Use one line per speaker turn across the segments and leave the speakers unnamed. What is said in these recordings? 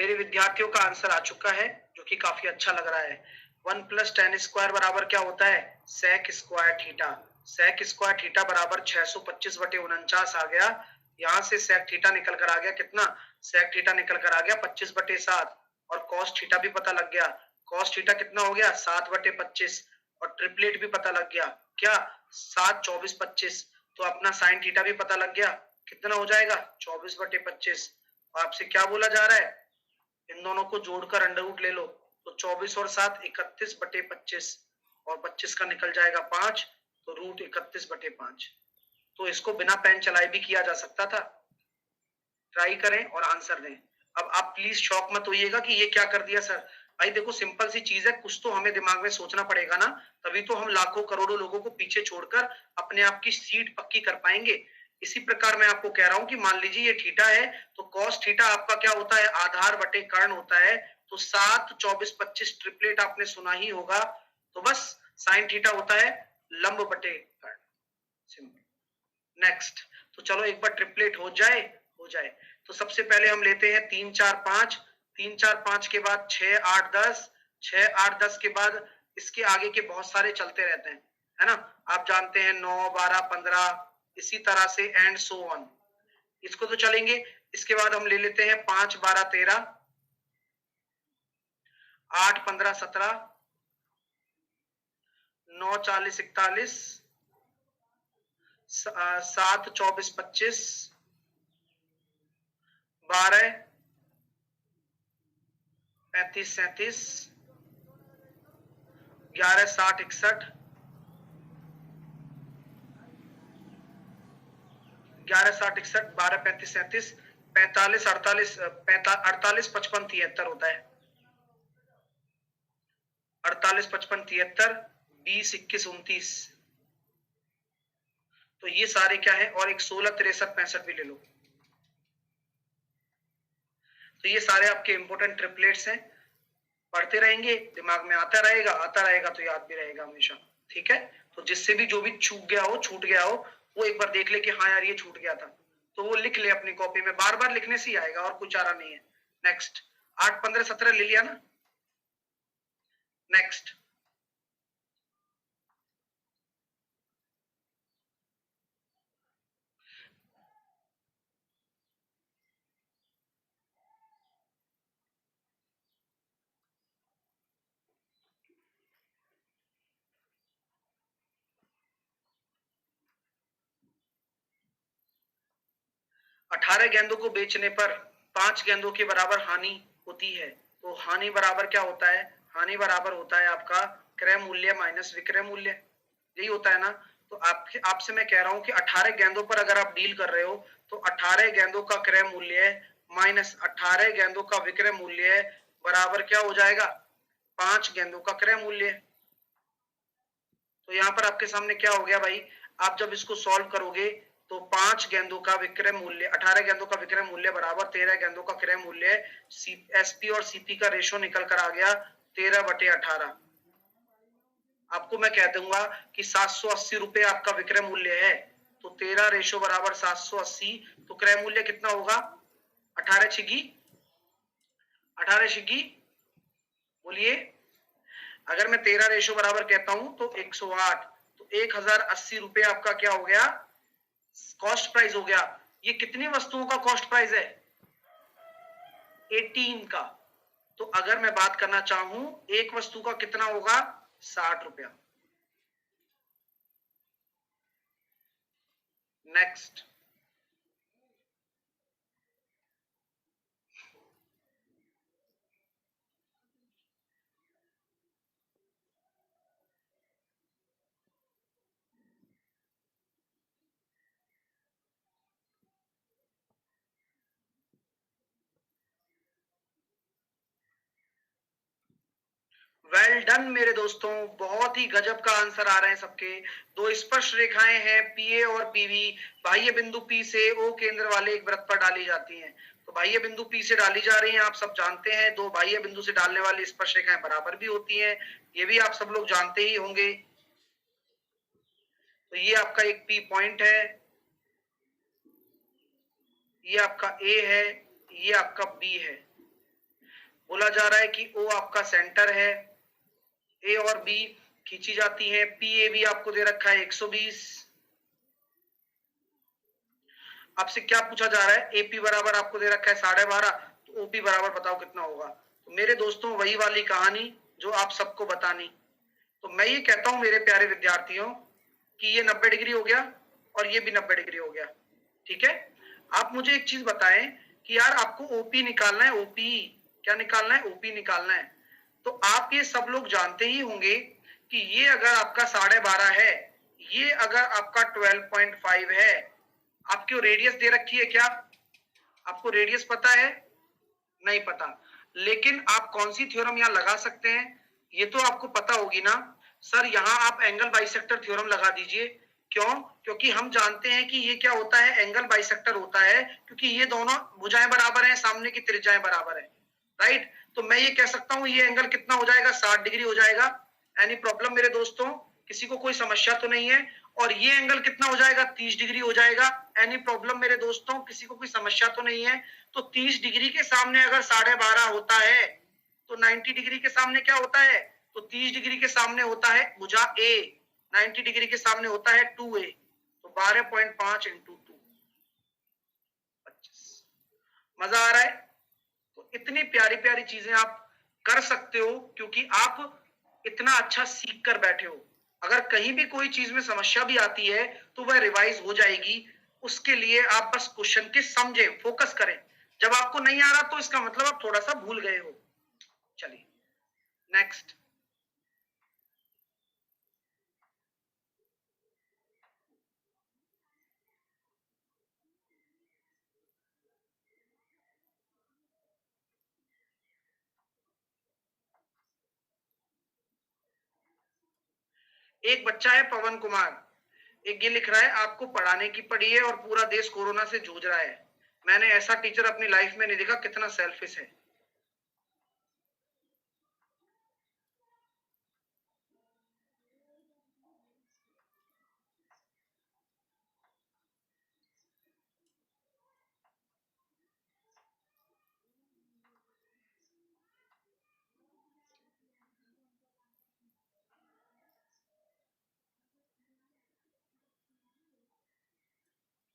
मेरे विद्यार्थियों का आंसर आ चुका है, जो कि काफी अच्छा लग रहा है। 1 प्लस टेन स्क्वायर बराबर क्या होता है? Sec square theta. Sec square theta बराबर 625/49 आ गया। यहां से सेक थीटा निकल कर आ गया कितना? सेक थीटा निकल कर आ गया 25/7। और कॉस थीटा भी पता लग गया। कॉस थीटा कितना हो गया? 7/25। और ट्रिपलेट भी पता लग गया क्या? 7, 24, 25। तो अपना साइन थीटा भी पता लग गया। कितना हो जाएगा? 24/25। और आपसे क्या बोला जा रहा है? इन दोनों को जोड़कर अंडर रूट ले लो। तो 24 और 7 31/25। और 25 का निकल जाएगा 5। तो रूट 31/5। तो इसको बिना पेन चलाए भी किया जा सकता था। ट्राई करें और आंसर दें। अब आप प्लीज शॉक मत होइएगा कि ये क्या कर दिया सर। भाई देखो, सिंपल सी चीज है, कुछ तो हमें दिमाग में सोचना पड़ेगा ना, तभी तो हम लाखों करोड़ों लोगों को पीछे छोड़कर अपने आप की सीट पक्की कर पाएंगे। इसी प्रकार मैं आपको कह रहा हूं कि मान लीजिए ये थीटा है, तो कॉस थीटा आपका क्या होता है? आधार बटे कर्ण होता है। तो 7, 24, 25 ट्रिपलेट आपने सुना ही होगा। तो बस साइन थीटा होता है लंब बटे कर्ण। सिंपल। नेक्स्ट। तो चलो एक बार ट्रिपलेट हो जाए। तो सबसे पहले हम लेते हैं 3, 4, 5। 3, 4, 5 के बाद 6, 8, 10। 6, 8, 10 के बाद इसके आगे के बहुत सारे चलते रहते हैं, है ना? आप जानते हैं 9, 12, 15, इसी तरह से एंड सो ऑन। इसको तो चलेंगे। इसके बाद हम ले लेते हैं 5, 12, 13, 8, 15, 17, 9, 40, 41, 7, 24, 25, 12, 35, 37, 11, 60, 61, 11, 60, 61, 12, 35, 37, 45, 48, 48, 55, 73 होता है। 48, 55, 73, 20, 21, 29। तो ये सारे क्या है? और एक 16, 63, 65 भी ले लो। तो ये सारे आपके इंपोर्टेंट ट्रिपलेट्स हैं। पढ़ते रहेंगे, दिमाग में आता रहेगा तो याद भी रहेगा हमेशा। ठीक है? तो जिससे भी जो भी चूक गया हो, छूट गया हो, वो एक बार देख ले कि हाँ यार ये छूट गया था, तो वो लिख ले अपनी कॉपी में। बार बार लिखने से ही आएगा, और कुछ चारा नहीं है। नेक्स्ट। 8, 15, 17 ले लिया ना? नेक्स्ट। 18 गेंदों को बेचने पर 5 गेंदों के बराबर हानि होती है। तो हानि बराबर क्या होता है? हानि बराबर होता है आपका क्रय मूल्य माइनस विक्रय मूल्य। यही होता है ना? तो आपसे मैं कह रहा हूं कि 18 गेंदों पर अगर आप डील कर रहे हो, तो 18 गेंदों का क्रय मूल्य माइनस 18 गेंदों का विक्रय मूल्य बराबर क्या हो जाएगा? 5 गेंदों का क्रय मूल्य। तो यहां पर आपके सामने क्या हो गया भाई? आप जब इसको सॉल्व करोगे, तो 5 गेंदों का विक्रय मूल्य, 18 गेंदों का विक्रय मूल्य बराबर 13 गेंदों का क्रय मूल्य। एसपी और सीपी का रेशो निकल कर आ गया 13/18। आपको मैं कह दूंगा कि 780 रुपए आपका विक्रय मूल्य है। तो 13 रेशो बराबर 780। तो क्रय मूल्य कितना होगा? 18 छिगी 18 छिगी बोलिए। अगर मैं 13 रेशो बराबर कहता हूं तो 108। तो 1080 रुपए आपका क्या हो गया? कॉस्ट प्राइस हो गया। ये कितनी वस्तुओं का कॉस्ट प्राइस है? 18 का। तो अगर मैं बात करना चाहूं, एक वस्तु का कितना होगा? 60 रुपया। नेक्स्ट। वेल डन मेरे दोस्तों, बहुत ही गजब का आंसर आ रहे हैं सबके। दो स्पर्श रेखाएं हैं पीए और पीवी, बाह्य बिंदु पी से ओ केंद्र वाले एक वृत्त पर डाली जाती हैं। तो बाह्य बिंदु पी से डाली जा रही हैं, आप सब जानते हैं। दो बाह्य बिंदु से डालने वाली स्पर्श रेखाएं बराबर भी होती हैं, ये भी आप सब लोग जानते ही होंगे। तो ये आपका एक पी पॉइंट है, ये आपका ए है, ये आपका बी है। बोला जा रहा है कि ओ आपका सेंटर है, ए और बी खींची जाती है, पी ए बी आपको दे रखा है 120। आपसे क्या पूछा जा रहा है, एपी बराबर आपको दे रखा है 12.5, तो ओपी बराबर बताओ कितना होगा। तो मेरे दोस्तों वही वाली कहानी जो आप सबको बतानी। तो मैं ये कहता हूं मेरे प्यारे विद्यार्थियों कि ये 90 डिग्री हो गया और ये भी 90 डिग्री हो गया, ठीक है। आप मुझे एक चीज बताएं कि यार आपको ओपी निकालना है, ओपी क्या निकालना है, ओपी निकालना है। तो आप ये सब लोग जानते ही होंगे कि ये अगर आपका 12.5 है, ये अगर आपका 12.5 है, आपकी रेडियस दे रखी है क्या, आपको रेडियस पता है, नहीं पता, लेकिन आप कौन सी थ्योरम यहां लगा सकते हैं, ये तो आपको पता होगी ना। सर यहां आप एंगल बाइसेक्टर थ्योरम लगा दीजिए। क्यों, क्योंकि हम जानते हैं कि ये क्या होता है, एंगल बाइसेक्टर होता है, क्योंकि ये दोनों भुजाएं बराबर हैं, सामने की त्रिज्याएं बराबर है, राइट। तो मैं ये कह सकता हूं ये एंगल कितना हो जाएगा, 60 डिग्री हो जाएगा। एनी प्रॉब्लम मेरे दोस्तों, किसी को कोई समस्या तो नहीं है। और ये एंगल कितना हो जाएगा, 30 डिग्री हो जाएगा। एनी प्रॉब्लम मेरे दोस्तों, किसी को कोई समस्या तो नहीं है। तो 30 डिग्री के सामने अगर 12.5 होता है तो 90 डिग्री के सामने क्या होता है, तो 30 डिग्री के सामने होता है भुजा ए, 90 डिग्री के सामने होता है 2a, तो 12.5 इंटू 2, 25। मजा आ रहा है। तो इतनी प्यारी प्यारी चीजें आप कर सकते हो क्योंकि आप इतना अच्छा सीख कर बैठे हो। अगर कहीं भी कोई चीज में समस्या भी आती है तो वह रिवाइज हो जाएगी। उसके लिए आप बस क्वेश्चन के समझे, फोकस करें। जब आपको नहीं आ रहा तो इसका मतलब आप थोड़ा सा भूल गए हो। चलिए नेक्स्ट। एक बच्चा है पवन कुमार, एक ये लिख रहा है आपको पढ़ाने की पड़ी है और पूरा देश कोरोना से जूझ रहा है। मैंने ऐसा टीचर अपनी लाइफ में नहीं देखा, कितना सेल्फिश है।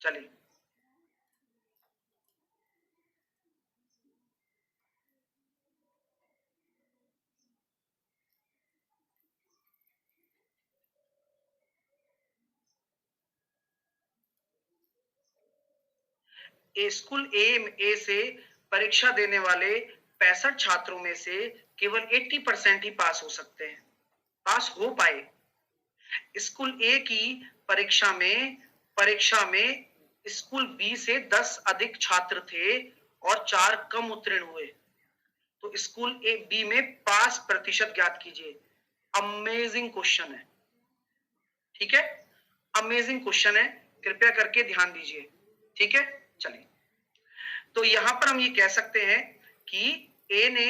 चलिए स्कूल ए से परीक्षा देने वाले 65 छात्रों में से केवल 80% ही पास हो सकते हैं, पास हो पाए। स्कूल ए की परीक्षा में स्कूल बी से 10 अधिक छात्र थे और 4 कम उत्तीर्ण हुए। तो स्कूल ए बी में पास प्रतिशत ज्ञात कीजिए। अमेजिंग क्वेश्चन है, ठीक है, अमेजिंग क्वेश्चन है, कृपया करके ध्यान दीजिए, ठीक है। चलिए तो यहां पर हम ये कह सकते हैं कि ए ने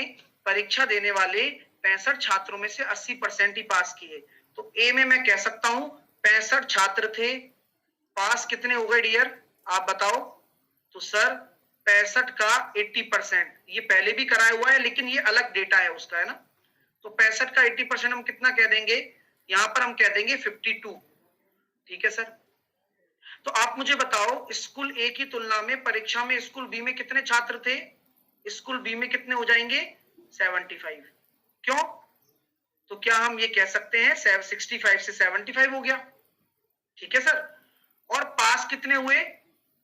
परीक्षा देने वाले 65 छात्रों में से 80% ही पास किए। तो ए में मैं कह सकता हूं 65 छात्र थे, पास कितने हो गए डियर, आप बताओ। तो सर 65 का 80%, ये पहले भी कराया हुआ है लेकिन ये अलग डेटा है उसका, है ना। तो 65 का 80% हम कितना कह देंगे, यहां पर हम कह देंगे 52, ठीक है सर। तो आप मुझे बताओ स्कूल ए की तुलना में परीक्षा में स्कूल बी में कितने छात्र थे, स्कूल बी में कितने हो जाएंगे 75। क्यों, तो क्या हम ये कह सकते हैं 65 से 75 हो गया, ठीक है सर। और पास कितने हुए,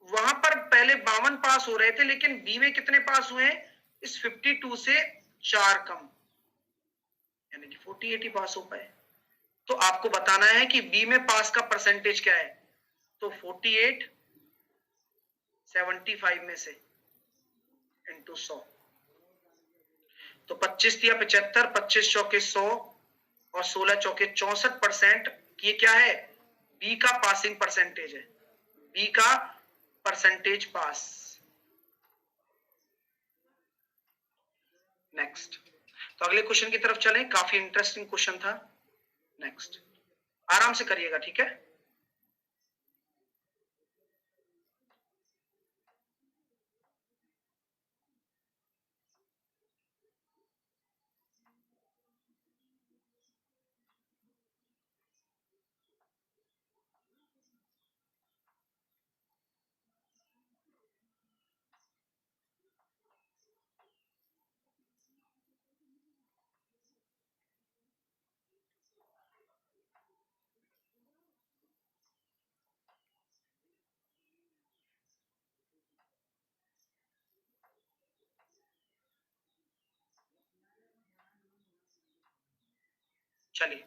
वहां पर पहले 52 पास हो रहे थे लेकिन बी में कितने पास हुए, इस 52 से 4 कम, यानी कि 48 ही पास हो पाए। तो आपको बताना है कि बी में पास का परसेंटेज क्या है। तो 48 75 में से इंटू 100, तो 25 दिया 75, 25 चौके 100 और 16 चौके 64%। ये क्या है, बी का पासिंग परसेंटेज है, बी का परसेंटेज पास। नेक्स्ट, तो अगले क्वेश्चन की तरफ चलें, काफी इंटरेस्टिंग क्वेश्चन था। नेक्स्ट, आराम से करिएगा, ठीक है। चलिए,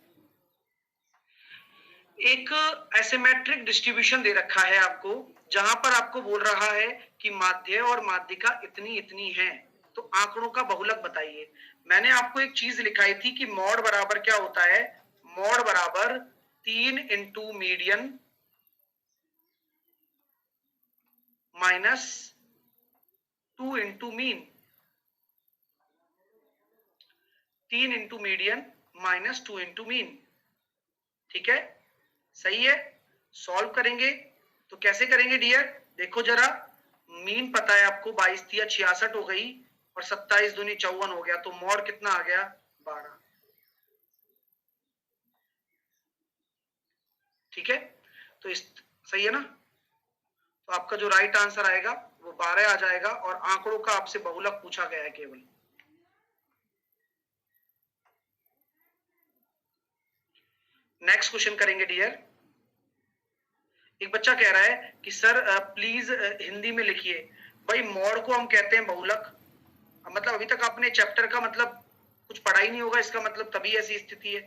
एक एसिमेट्रिक डिस्ट्रीब्यूशन दे रखा है आपको, जहां पर आपको बोल रहा है कि माध्य और माध्यिका इतनी इतनी है, तो आंकड़ों का बहुलक बताइए। मैंने आपको एक चीज लिखाई थी कि मॉड बराबर क्या होता है, मॉड बराबर 3 into median minus 2 into mean, 3 into median minus 2 into mean. ठीक है, सही है। सॉल्व करेंगे तो कैसे करेंगे डियर, देखो जरा, मीन पता है आपको 22×3 = 66 हो गई और 27 दूनी 54 हो गया, तो मॉड कितना आ गया 12। ठीक है, तो इस सही है ना, तो आपका जो राइट आंसर आएगा वो 12 आ जाएगा और आंकड़ों का आपसे बहुलक पूछा गया है केवल। नेक्स्ट क्वेश्चन करेंगे डियर। एक बच्चा कह रहा है कि सर प्लीज हिंदी में लिखिए। भाई मॉड को हम कहते हैं बहुलक, मतलब अभी तक आपने चैप्टर का मतलब कुछ पढ़ा ही नहीं होगा, इसका मतलब तभी ऐसी स्थिति है।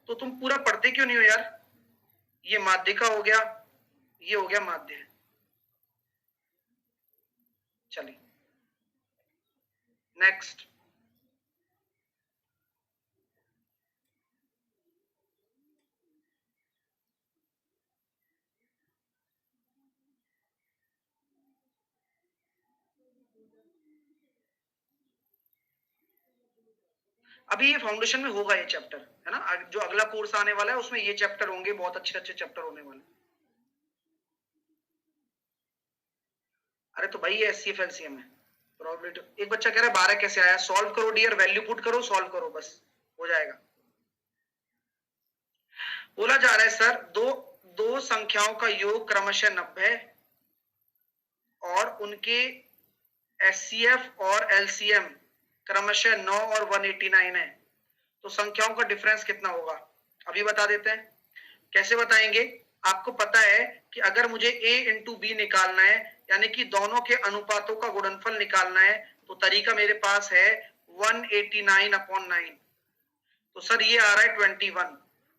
तो तुम पूरा पढ़ते क्यों नहीं हो यार। ये माध्यिका हो गया, ये हो गया माध्य। चलिए नेक्स्ट। अभी ये फाउंडेशन में होगा ये चैप्टर, है ना, जो अगला कोर्स आने वाला है उसमें ये चैप्टर होंगे, बहुत अच्छे अच्छे चैप्टर होने वाले। अरे तो भाई ये एससीएफ एलसीएम है, प्रोबेबिलिटी। एक बच्चा कह रहा है 12 कैसे आया, सॉल्व करो डियर, वैल्यू पुट करो, सॉल्व करो, बस हो जाएगा। बोला जा रहा है सर दो संख्याओं का योग क्रमशः 90 और उनके एचसीएफ और एलसीएम क्रमशः 9 और 189 है, तो संख्याओं का डिफरेंस कितना होगा। अभी बता देते हैं। कैसे बताएंगे, आपको पता है कि अगर मुझे a इंटू बी निकालना है, यानी कि दोनों के अनुपातों का गुणनफल निकालना है, तो तरीका मेरे पास है 189/9। तो सर ये आ रहा है 21।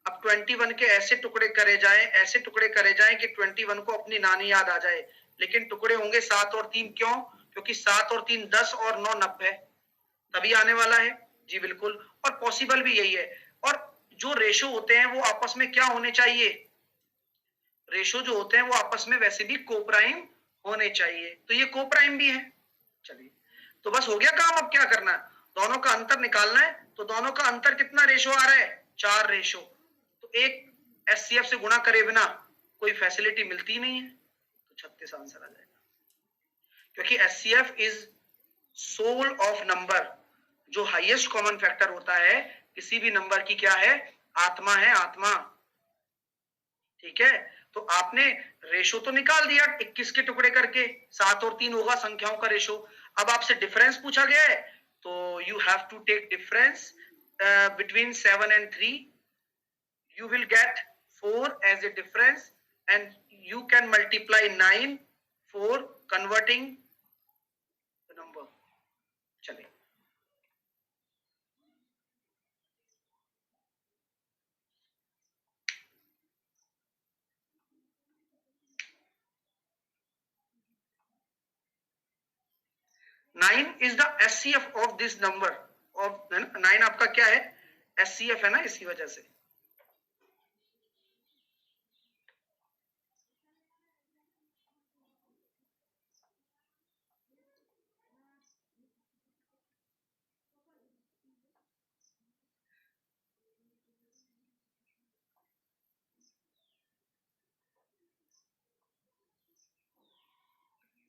अब 21 के ऐसे टुकड़े करे जाएं, ऐसे टुकड़े करे जाएं कि 21 को अपनी नानी याद आ जाए, लेकिन टुकड़े होंगे 7 और 3। क्यों, क्योंकि 7 और 3 10 और 9 90, तभी आने वाला है। जी बिल्कुल, और पॉसिबल भी यही है। और जो रेशो होते हैं वो आपस में क्या होने चाहिए, रेशो जो होते हैं वो आपस में वैसे भी कोप्राइम होने चाहिए, तो ये कोप्राइम भी है। चलिए, तो बस हो गया काम। अब क्या करना है, दोनों का अंतर निकालना है। तो दोनों का अंतर कितना रेशो आ रहा है, 4 रेशो। तो एक एचसीएफ से गुणा करे बिना कोई फैसिलिटी मिलती नहीं है, तो 36 आंसर आ जाएगा। क्योंकि HCF is sole of number, जो हाईएस्ट कॉमन फैक्टर होता है किसी भी नंबर की, क्या है, आत्मा है, आत्मा। ठीक है, तो आपने रेशो तो निकाल दिया 21 के टुकड़े करके, 7 और 3 होगा संख्याओं का रेशो। अब आपसे डिफरेंस पूछा गया है, तो you have to take difference between 7 and 3. You will get 4 as a difference and you can multiply 9 for converting the number. चलिए, nine is the HCF of this number of 9। आपका क्या है, एचसीएफ है ना, इसी वजह से।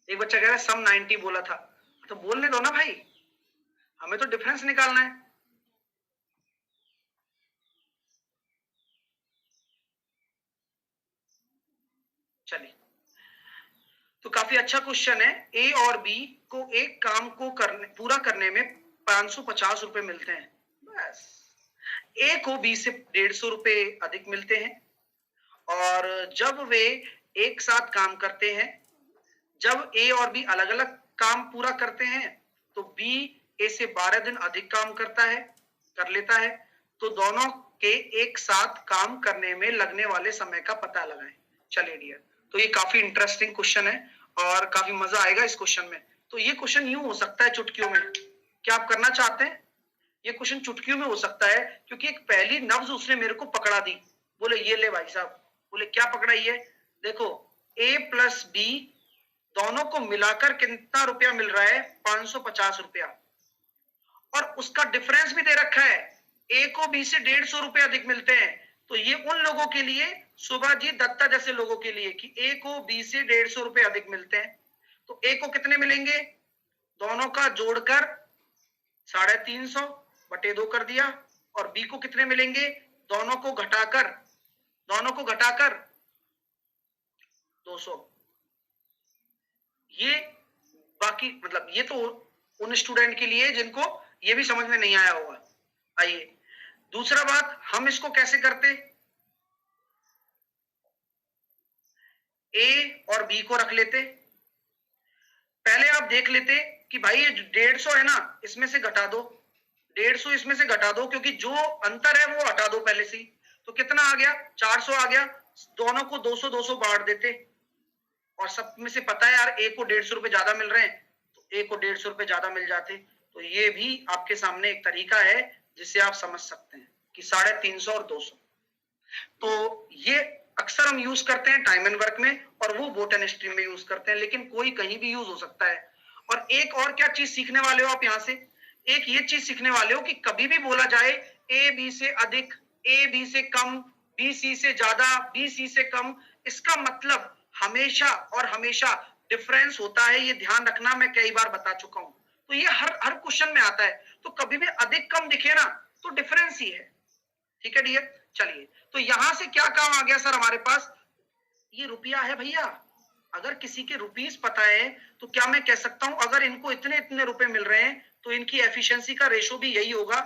एक बच्चा कह रहा है सम 90 बोला था, तो बोलने दो ना भाई, हमें तो डिफरेंस निकालना है। चलिए, तो काफी अच्छा क्वेश्चन है। ए और बी को एक काम को पूरा करने में 550 रुपए मिलते हैं, बस। ए को बी से 150 रुपए अधिक मिलते हैं, और जब वे एक साथ काम करते हैं, जब ए और बी अलग अलग काम पूरा करते हैं, तो बी ए से 12 दिन अधिक काम करता है, कर लेता है। तो दोनों के एक साथ काम करने में लगने वाले समय का पता लगाएं। चलिए डियर, तो ये काफी इंटरेस्टिंग क्वेश्चन है और काफी मजा आएगा इस क्वेश्चन में। तो ये क्वेश्चन यूं हो सकता है चुटकियों में, क्या आप करना चाहते हैं? ये क्वेश्चन चुटकियों में हो सकता है क्योंकि एक पहली नब्ज उसने मेरे को पकड़ा दी, बोले ये ले भाई साहब। बोले क्या पकड़ाई है? देखो a प्लस बी दोनों को मिलाकर कितना रुपया मिल रहा है? 550 रुपया, और उसका डिफरेंस भी दे रखा है, ए को बी से 150 रुपए अधिक मिलते हैं। तो ये उन लोगों के लिए, सुभाजीत दत्ता जैसे लोगों के लिए, कि ए को बी से 150 रुपए अधिक मिलते हैं। तो ए को कितने मिलेंगे? दोनों का जोड़कर 350 बटे 2 कर दिया, और बी को कितने मिलेंगे? दोनों को घटाकर 200। ये बाकी मतलब ये तो उन स्टूडेंट के लिए जिनको ये भी समझ में नहीं आया होगा। आइए दूसरा बात, हम इसको कैसे करते? ए और बी को रख लेते, पहले आप देख लेते कि भाई ये 150 है ना, इसमें से घटा दो, 150 इसमें से घटा दो, क्योंकि जो अंतर है वो हटा दो पहले से। तो कितना आ गया? 400 आ गया। दोनों को 200 बांट देते, और सब में से पता है यार ए को 150 रुपए ज्यादा मिल रहे हैं, तो ए को 150 रुपए ज्यादा मिल जाते। तो ये भी आपके सामने एक तरीका है जिससे आप समझ सकते हैं कि 350 और 200। तो ये अक्सर हम यूज करते हैं टाइम एंड वर्क में, और वो बोटन स्ट्रीम में यूज करते हैं, लेकिन कोई कहीं भी यूज हो सकता है। और एक और क्या चीज सीखने वाले हो आप यहां से? एक ये चीज सीखने वाले हो कि कभी भी बोला जाए ए बी से अधिक, ए बी से कम, बी सी से ज्यादा, बी सी से कम, इसका मतलब हमेशा और हमेशा डिफरेंस होता है। ये ध्यान रखना, मैं कई बार बता चुका हूं। तो ये हर क्वेश्चन में आता है। तो कभी भी अधिक कम दिखे ना, तो डिफरेंस ही है। ठीक है डियर, चलिए तो यहां से क्या काम आ गया सर हमारे पास? ये रुपया है भैया। अगर किसी के रुपीस पता है तो क्या मैं कह सकता हूं अगर इनको इतने इतने रुपए मिल रहे हैं तो इनकी एफिशिएंसी का रेशो भी यही होगा।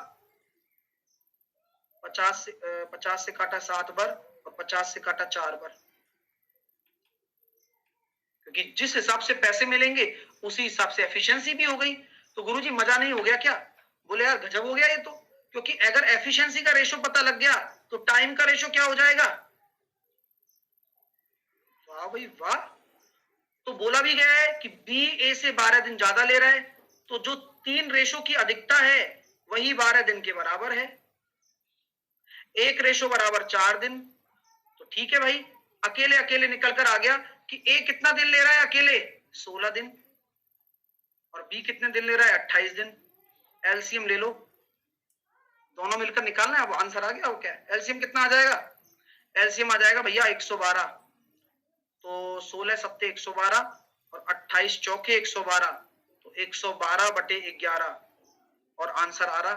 50 से काटा 7 बार और 50 से काटा 4 बार, क्योंकि जिस हिसाब से पैसे मिलेंगे उसी हिसाब से एफिशिएंसी भी हो गई। तो गुरुजी मजा नहीं हो गया क्या? बोले यार गजब हो गया ये तो, क्योंकि अगर एफिशिएंसी का रेशो पता लग गया तो टाइम का रेशो क्या हो जाएगा? वाह भाई वाह। तो बोला भी गया है कि बी ए से 12 दिन ज्यादा ले रहा है, तो जो 3 रेशो की अधिकता है वही 12 दिन के बराबर है। 1 रेशो बराबर 4 दिन। तो ठीक है भाई, अकेले अकेले निकल कर आ गया कि ए कितना दिन ले रहा है अकेले? 16 दिन। और बी कितने दिन ले रहा है? 28 दिन। एलसीएम ले लो, दोनों मिलकर निकालना है। अब आंसर आ गया हो क्या? एलसीएम कितना आ जाएगा? एलसीएम आ जाएगा भैया 112। तो 16 सत्ते 112 और 28 चौके 112, तो 112 बटे 11, और आंसर आ रहा,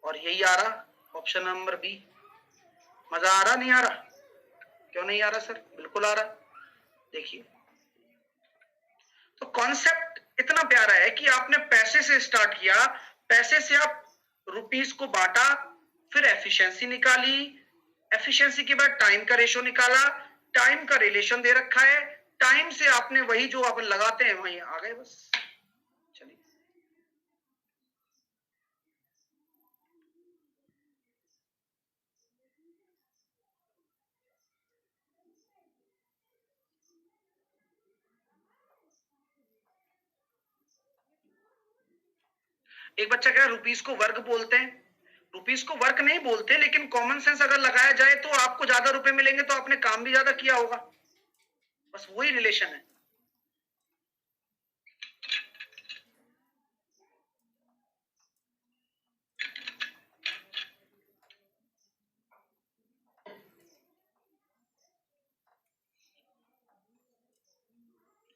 और यही आ रहा ऑप्शन नंबर बी। मजा आ रहा नहीं आ रहा? क्यों नहीं आ रहा सर? बिल्कुल आ रहा। देखिए तो कॉन्सेप्ट इतना प्यारा है कि आपने पैसे से स्टार्ट किया, पैसे से आप रुपीस को बांटा, फिर एफिशिएंसी निकाली, एफिशिएंसी के बाद टाइम का रेशो निकाला, टाइम का रिलेशन दे रखा है, टाइम से आपने वही जो अपन लगाते हैं वहीं आ गए बस। चलिए एक बच्चा कह रहा है रुपीस को वर्ग बोलते हैं। रुपीस को वर्क नहीं बोलते, लेकिन कॉमन सेंस अगर लगाया जाए तो आपको ज्यादा रुपए मिलेंगे तो आपने काम भी ज्यादा किया होगा, बस वही रिलेशन है।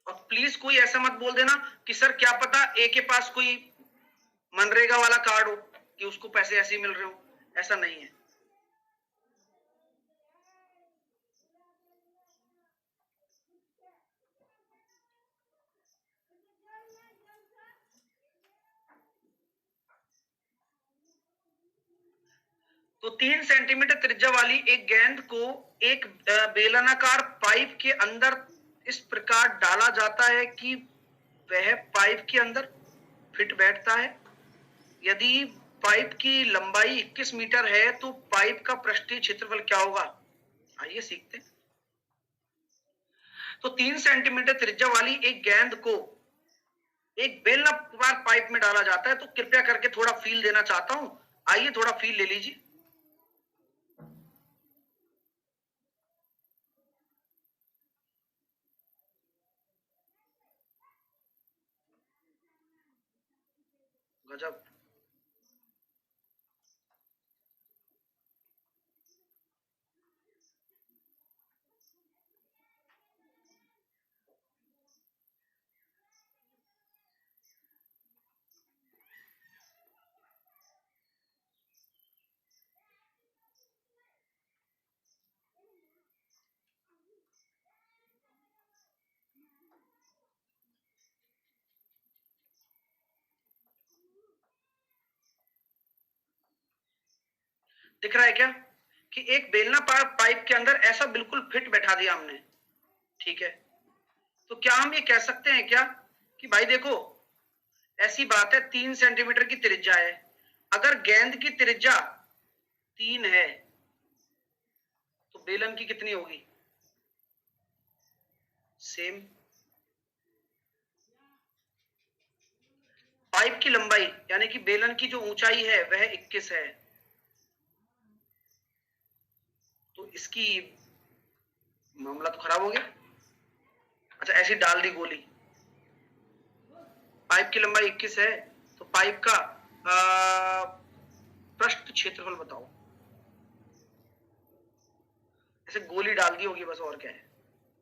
और प्लीज कोई ऐसा मत बोल देना कि सर क्या पता ए के पास कोई मनरेगा वाला कार्ड हो कि उसको पैसे ऐसे ही मिल रहे हो, ऐसा नहीं है। तो 3 सेंटीमीटर त्रिज्या वाली एक गेंद को एक बेलनाकार पाइप के अंदर इस प्रकार डाला जाता है कि वह पाइप के अंदर फिट बैठता है। यदि पाइप की लंबाई 21 मीटर है तो पाइप का पृष्ठीय क्षेत्रफल क्या होगा? आइए सीखते हैं। तो 3 सेंटीमीटर त्रिज्या वाली एक गेंद को एक बेलनाकार पाइप में डाला जाता है, तो कृपया करके थोड़ा फील देना चाहता हूं। आइए थोड़ा फील ले लीजिए। गजब। दिख रहा है क्या कि एक बेलनाकार पाइप के अंदर ऐसा बिल्कुल फिट बैठा दिया हमने, ठीक है। तो क्या हम ये कह सकते हैं क्या कि भाई देखो, ऐसी बात है 3 सेंटीमीटर की त्रिज्या है, अगर गेंद की त्रिज्या 3 है तो बेलन की कितनी होगी? सेम। पाइप की लंबाई यानी कि बेलन की जो ऊंचाई है वह 21 है, तो इसकी मामला तो खराब हो गया। अच्छा, ऐसी डाल दी गोली, पाइप की लंबाई 21 है तो पाइप का पृष्ठ क्षेत्रफल बताओ। ऐसे गोली डाल दी होगी बस, और क्या है।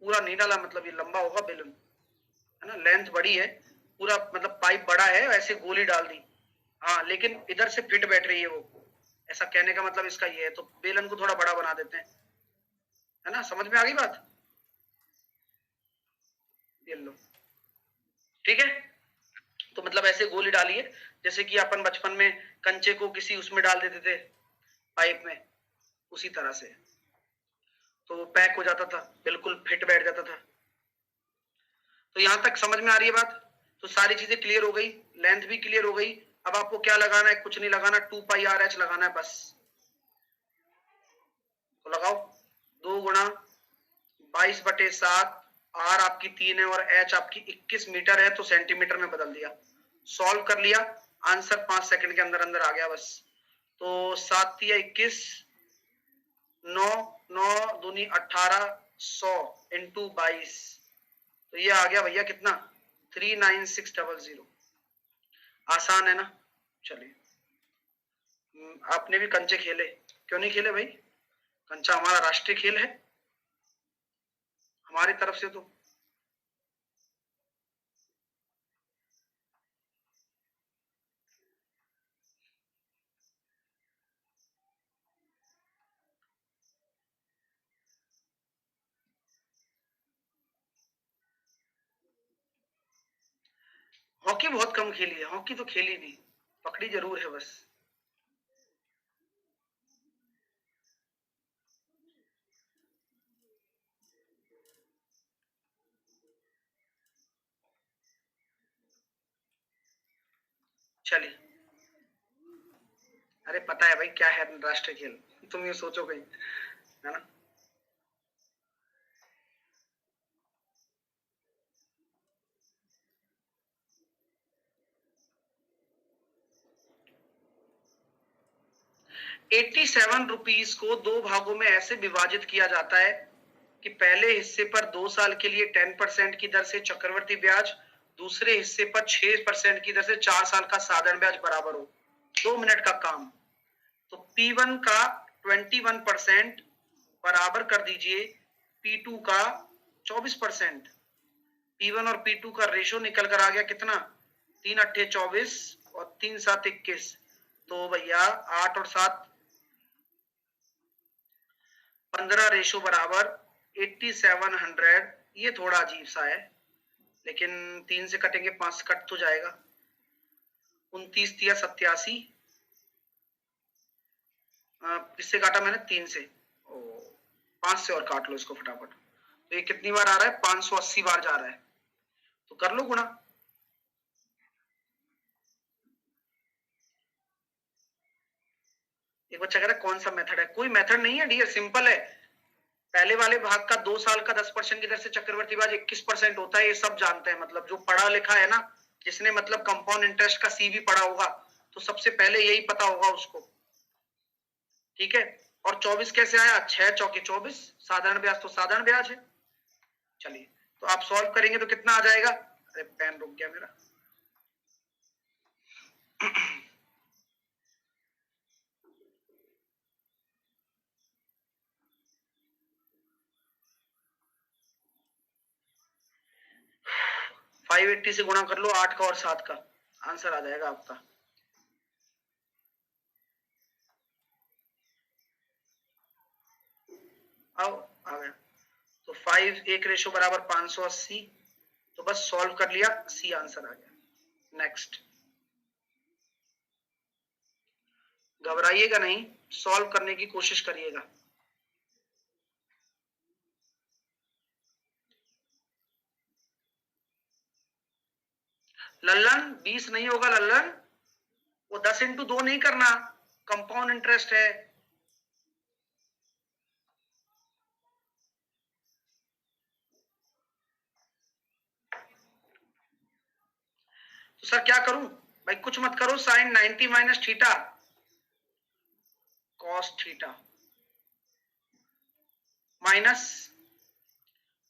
पूरा नहीं डाला, मतलब ये लंबा होगा बेलन, है ना, लेंथ बड़ी है, पूरा मतलब पाइप बड़ा है, ऐसे गोली डाल दी। हाँ, लेकिन इधर से फिट बैठ रही है वो, ऐसा कहने का मतलब इसका ये है। तो बेलन को थोड़ा बड़ा बना देते हैं, है ना, समझ में आ गई बात? ये लो, ठीक है। तो मतलब ऐसे गोली डालिए जैसे कि अपन बचपन में कंचे को किसी उसमें डाल देते थे, पाइप में, उसी तरह से। तो वो पैक हो जाता था, बिल्कुल फिट बैठ जाता था। तो यहां तक समझ में आ रही है बात? तो सारी चीजें क्लियर हो गई, लेंथ भी क्लियर हो गई। अब आपको क्या लगाना है? कुछ नहीं लगाना, 2πr/h लगाना है बस। तो लगाओ, 2 × 22/7, आर आपकी 3 है और एच आपकी 21 मीटर है, तो सेंटीमीटर में बदल दिया, सॉल्व कर लिया, आंसर 5 सेकंड के अंदर अंदर आ गया बस। तो 7 × 21, 9, 9 दूनी 18, 100 × 22, तो ये आ गया भैया कितना? 39600। आसान है ना? चलिए, आपने भी कंचे खेले, क्यों नहीं खेले भाई? कंचा हमारा राष्ट्रीय खेल है, हमारी तरफ से तो। हॉकी बहुत कम खेली है, हॉकी तो खेली नहीं, पकड़ी जरूर है बस। चलिए, अरे पता है भाई क्या है राष्ट्रीय खेल, तुम ये सोचो कहीं, है ना। ₹87 को 2 भागों में ऐसे विभाजित किया जाता है कि पहले हिस्से पर 2 साल के लिए 10% की दर से चक्रवृद्धि ब्याज, दूसरे हिस्से पर 6% की दर से 4 साल का साधारण ब्याज बराबर हो। 2 मिनट का काम। तो P1 का 21% बराबर कर दीजिए P2 का 24%। P1 और P2 का रेशो निकल कर आ गया कितना? 3 × 8 = 24 और 3 × 7 = 21। तो भैया 8 और 7 15 रेशो बराबर 8700। ये थोड़ा अजीब सा है, लेकिन 3 से कटेंगे 5 से कट तो जाएगा। 29 × 3 = 87, किससे काटा मैंने? 3 से। 5 से और काट लो इसको फटाफट। तो ये कितनी बार आ रहा है? 580 बार जा रहा है, तो कर लो गुणा। एक बच्चा कह रहा है कौन सा मेथड है? कोई मेथड नहीं है डियर, सिंपल है। पहले वाले भाग का 2 साल का 10% की दर से चक्रवर्ती ब्याज 21% होता है, ये सब जानते हैं। मतलब जो पढ़ा लिखा है ना, जिसने मतलब कंपाउंड इंटरेस्ट का सी भी पढ़ा होगा, तो सबसे पहले यही पता होगा उसको। ठीक है। और 24 कैसे आया? 6 चौके 24, साधारण ब्याज तो साधारण ब्याज है। चलिए, तो आप सॉल्व करेंगे तो कितना आ जाएगा? अरे पेन रुक गया मेरा। फाइव 580 से गुणा कर लो 8 का और 7 का, आंसर आ जाएगा आपका। आओ, आ गया। तो 5 1 रेशो बराबर 580, तो बस सॉल्व कर लिया, सी आंसर आ गया। नेक्स्ट, घबराइएगा नहीं, सॉल्व करने की कोशिश करिएगा। लल्लन 20 नहीं होगा लल्लन, वो 10 इंटू 2 नहीं करना, कंपाउंड इंटरेस्ट है। तो सर क्या करूं? भाई कुछ मत करो, sine 90 minus theta cos theta minus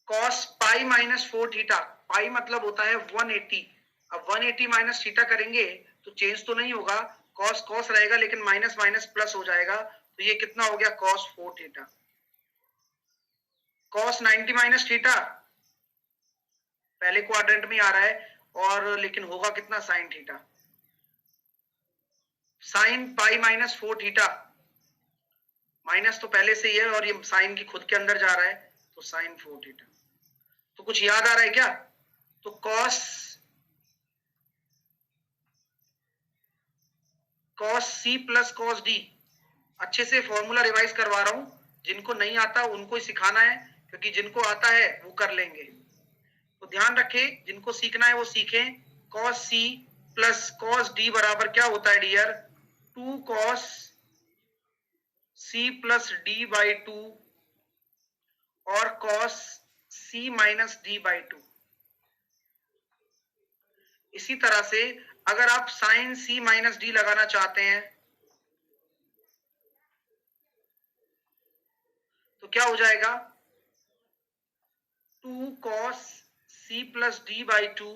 cos pi minus 4 theta. Pi मतलब होता है 180। अब 180 माइनस थीटा करेंगे तो चेंज तो नहीं होगा, कॉस कॉस रहेगा, लेकिन माइनस माइनस प्लस हो जाएगा। तो ये कितना हो गया? Cos 4 theta. Cos 90 minus theta पहले क्वाड्रेंट में आ रहा है, और लेकिन होगा कितना? Sine theta. Sine pi minus 4 theta, minus तो पहले से ही है और ये साइन की खुद के अंदर जा रहा है, तो साइन 4 थीटा। तो कुछ याद आ रहा है क्या? तो cos C plus cos D, अच्छे से फॉर्मूला रिवाइज करवा रहा हूं, जिनको नहीं आता उनको ही सिखाना है, क्योंकि जिनको आता है वो कर लेंगे। तो ध्यान रखें, जिनको सीखना है वो सीखें। Cos C plus cos D बराबर क्या होता है dear? 2 cos C plus D by 2 और cos C minus D by 2। इसी तरह से अगर आप साइन सी माइनस डी लगाना चाहते हैं तो क्या हो जाएगा? 2 cos C plus D by 2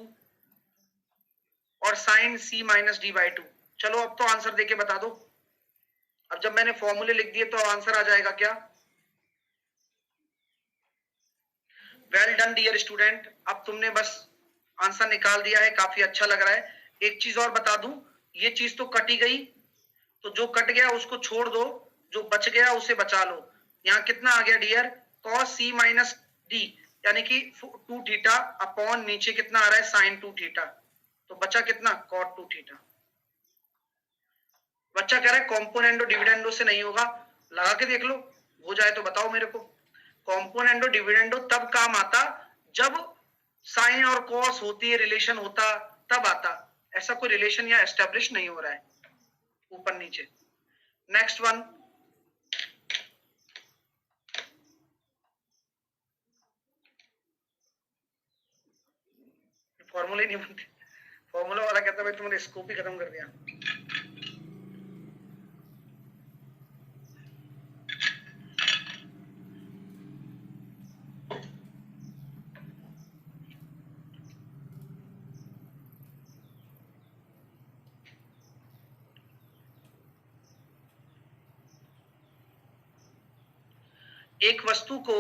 और sine C minus D by 2। चलो अब तो आंसर देके बता दो। अब जब मैंने फॉर्मूले लिख दिए तो आंसर आ जाएगा क्या? वेल डन डियर स्टूडेंट, अब तुमने बस आंसर निकाल दिया है, काफी अच्छा लग रहा है। एक चीज और बता दूं, ये चीज तो कटी गई, तो जो कट गया उसको छोड़ दो, जो बच गया उसे बचा लो। यहाँ कितना आ गया dear? Cos C minus D, यानी कि 2 थीटा अपॉन नीचे कितना आ रहा है? Sine 2 theta. तो बचा कितना? Cot 2 theta. बच्चा कह रहा है कॉम्पोनेंडो डिविडेंडो से नहीं होगा, लगा के देख लो, हो जाए तो बताओ मेरे को। कॉम्पोनेंडो डिविडेंडो तब काम आता जब साइन और कॉस होती है, रिलेशन होता, तब आता। ऐसा कोई रिलेशन या एस्टेब्लिश नहीं हो रहा है ऊपर नीचे। नेक्स्ट वन, फॉर्मूले नहीं बनते। फॉर्मूला वाला कहता है भाई तुमने स्कोप ही खत्म कर दिया। एक वस्तु को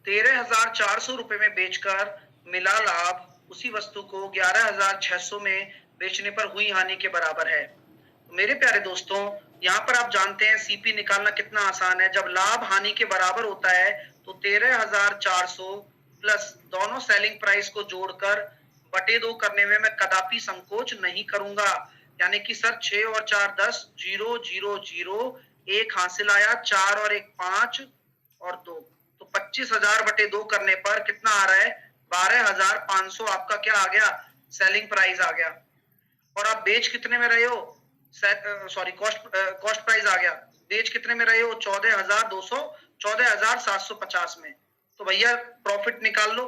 13,400 रुपए में बेचकर मिला लाभ उसी वस्तु को 11,600 में बेचने पर हुई हानि के बराबर है। तो मेरे प्यारे दोस्तों, यहाँ पर आप जानते हैं सीपी निकालना कितना आसान है। जब लाभ हानि के बराबर होता है तो 13,400 प्लस दोनों सेलिंग प्राइस को जोड़कर बटे 2 करने में मैं कदापि संकोच नहीं करूंगा। यानी कि सर 6 और 4 10, 0 0 0, 1 हासिल आया, 4 और 1 5 और 2, तो 25,000 बटे 2 करने पर कितना आ रहा है? 12,500 आपका क्या आ गया? सेलिंग प्राइस आ गया। और आप बेच कितने में रहे हो? सॉरी, कॉस्ट प्राइस आ गया। बेच कितने में रहे हो? 14,200, 14,750 में। तो भैया प्रॉफिट निकाल लो।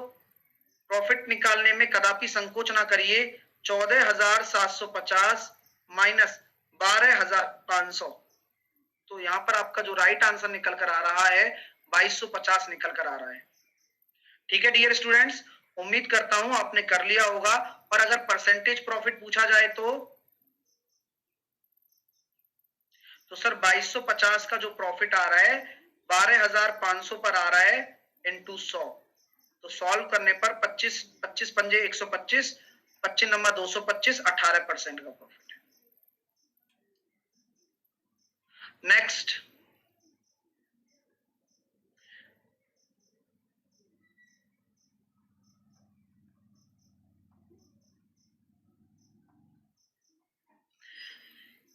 प्रॉफिट निकालने में कदापि संकोच ना करिए। 14,750 माइनस 12,500, तो यहां पर आपका जो राइट आंसर निकल कर आ रहा है 2250 निकल कर आ रहा है। ठीक है डियर स्टूडेंट्स, उम्मीद करता हूं आपने कर लिया होगा। और अगर परसेंटेज प्रॉफिट पूछा जाए तो सर 2250 का जो प्रॉफिट आ रहा है 12,500 पर आ रहा है इंटू 100। तो सॉल्व करने पर 25 25 पंजे 125, 25 नंबर 225, 18% का प्रॉफिट है। नेक्स्ट,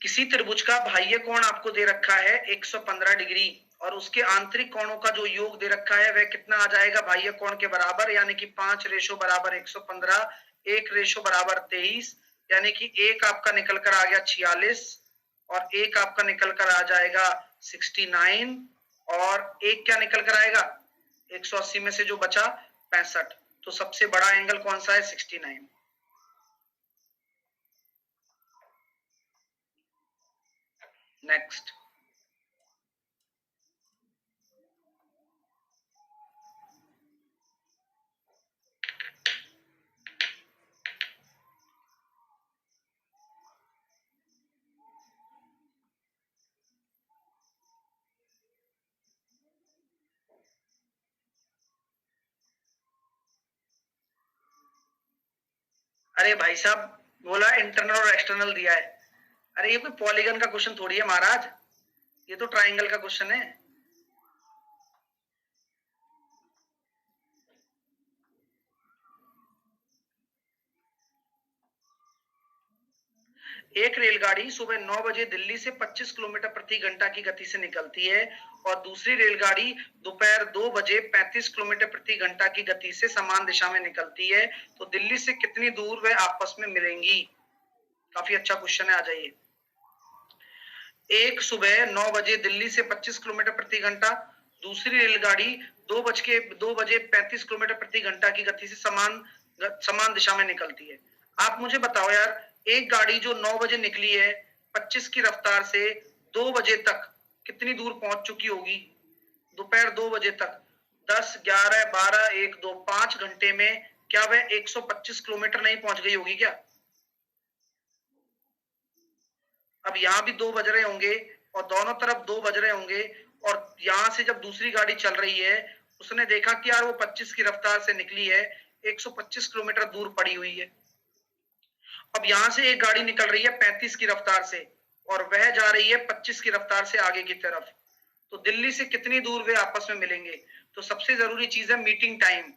किसी त्रिभुज का बाह्य कोण आपको दे रखा है 115 डिग्री और उसके आंतरिक कोणों का जो योग दे रखा है वह कितना आ जाएगा बाह्य कोण के बराबर, यानी कि 5 रेशो बराबर 115, 1 रेशो बराबर 23, यानी कि एक आपका निकल कर आ गया 46 और एक आपका निकल कर आ जाएगा 69 और एक क्या निकल कर आएगा 180 में से जो बचा 65। तो सबसे बड़ा एंगल कौन सा है? 69। नेक्स्ट, अरे भाई साहब बोला इंटरनल और एक्सटर्नल दिया है। अरे ये कोई पॉलीगन का क्वेश्चन थोड़ी है महाराज, ये तो ट्राइंगल का क्वेश्चन है। एक रेलगाड़ी सुबह 9 बजे दिल्ली से 25 किलोमीटर प्रति घंटा की गति से निकलती है और दूसरी रेलगाड़ी दोपहर 2 बजे 35 किलोमीटर प्रति घंटा की गति से समान दिशा में निकलती है, तो दिल्ली से कितनी दूर वे आपस में मिलेंगी? काफी अच्छा क्वेश्चन है, आ जाइए। एक सुबह 9 बजे दिल्ली से 25 किलोमीटर प्रति घंटा, दूसरी रेलगाड़ी 2 बजे 35 किलोमीटर प्रति घंटा की गति से समान दिशा में निकलती है। आप मुझे बताओ यार, एक गाड़ी जो 9 बजे निकली है 25 की रफ्तार से 2 बजे तक कितनी दूर पहुंच चुकी होगी? दोपहर 2 बजे तक 10, 11, 12, 1, 2, 5 घंटे में क्या वह 125 किलोमीटर नहीं पहुंच गई होगी क्या? अब यहाँ भी 2 बज रहे होंगे और दोनों तरफ 2 बज रहे होंगे और यहां से जब दूसरी गाड़ी चल रही है उसने देखा कि यार वो 25 की रफ्तार से निकली है, 125 किलोमीटर दूर पड़ी हुई है। अब यहां से एक गाड़ी निकल रही है 35 की रफ्तार से और वह जा रही है 25 की रफ्तार से आगे की तरफ, तो दिल्ली से कितनी दूर वे आपस में मिलेंगे? तो सबसे जरूरी चीज है मीटिंग टाइम।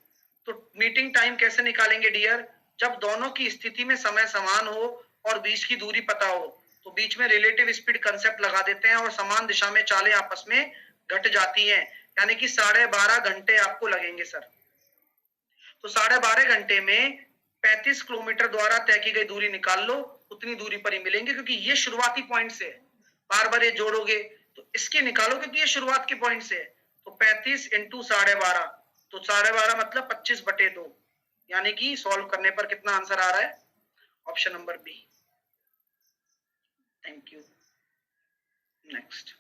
तो मीटिंग टाइम कैसे निकालेंगे डियर? जब दोनों की स्थिति में समय समान हो और बीच की दूरी पता हो तो बीच में रिलेटिव स्पीड कंसेप्ट लगा देते हैं और समान दिशा में चालें आपस में घट जाती हैं, यानी कि 12.5 घंटे आपको लगेंगे सर। तो 12.5 घंटे में 35 किलोमीटर द्वारा तय की गई दूरी निकाल लो, उतनी दूरी पर ही मिलेंगे क्योंकि ये शुरुआती पॉइंट से है। बार बार ये जोड़ोगे तो इसके निकालो क्योंकि ये शुरुआत के पॉइंट से है। तो 35 इंटू 12.5, तो 12.5 मतलब 25/2, यानी कि सॉल्व करने पर कितना आंसर आ रहा है? Option number B. Thank you. Next,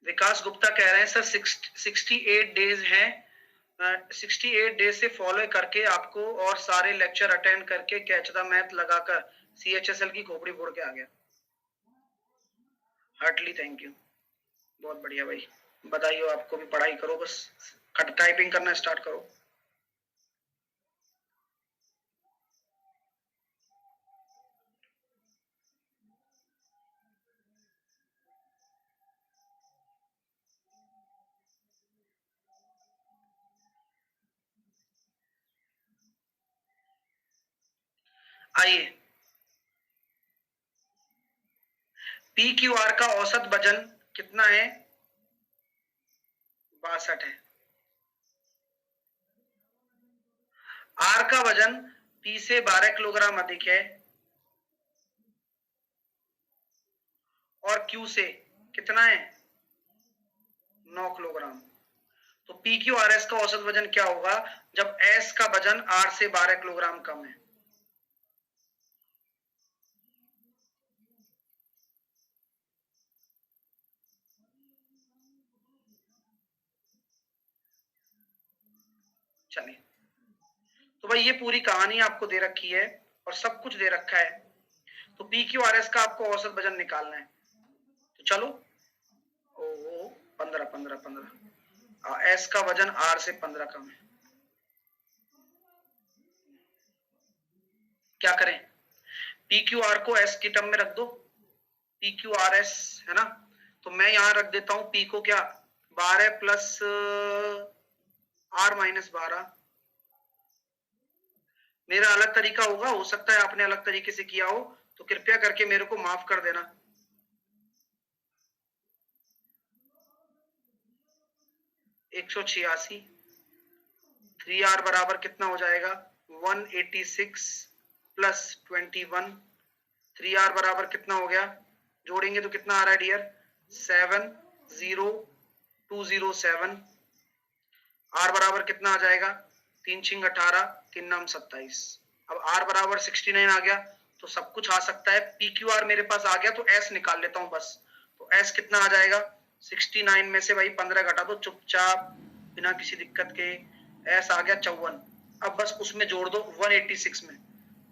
Vikas Gupta कह रहे हैं सर 68 डेज हैं, 68 डेज से फॉलो करके आपको और सारे लेक्चर अटेंड करके कैच द मैथ लगाकर CHSL की खोपड़ी फोड़ के आ गया। हार्टली थैंक यू, बहुत बढ़िया भाई, बधाई हो आपको भी। पढ़ाई करो, बस टाइपिंग करना स्टार्ट करो। आइए, PQR का औसत वजन कितना है? 62 है। आर का वजन पी से 12 किलोग्राम अधिक है और क्यू से कितना है 9 किलोग्राम। तो पी क्यू आर एस का औसत वजन क्या होगा जब एस का वजन आर से 12 किलोग्राम कम है। चलिए, तो भाई ये पूरी कहानी आपको दे रखी है और सब कुछ दे रखा है। तो पी क्यू आर एस का आपको औसत वजन निकालना है। तो चलो, ओ 15 15 15, एस का वजन आर से 15 कम है। क्या करें, पी क्यू आर को एस की टर्म में रख दो, पी क्यू आर एस है ना। तो मैं यहां रख देता हूं पी को क्या 12 प्लस आर माइनस 12। मेरा अलग तरीका होगा, हो सकता है आपने अलग तरीके से किया हो, तो कृपया करके मेरे को माफ कर देना। 186 3r बराबर कितना हो जाएगा 186 प्लस 21। 3r बराबर कितना हो गया, जोड़ेंगे तो कितना आ रहा है डियर 70207। r बराबर कितना आ जाएगा 3 छिंग 18 3 नाम 27। अब r बराबर 69 आ गया, तो सब कुछ आ सकता है। पी क्यू आर मेरे पास आ गया, तो s निकाल लेता हूं बस। तो s कितना आ जाएगा 69 में से भाई 15 घटा दो चुपचाप बिना किसी दिक्कत के, s आ गया 54। अब बस उसमें जोड़ दो 186 में,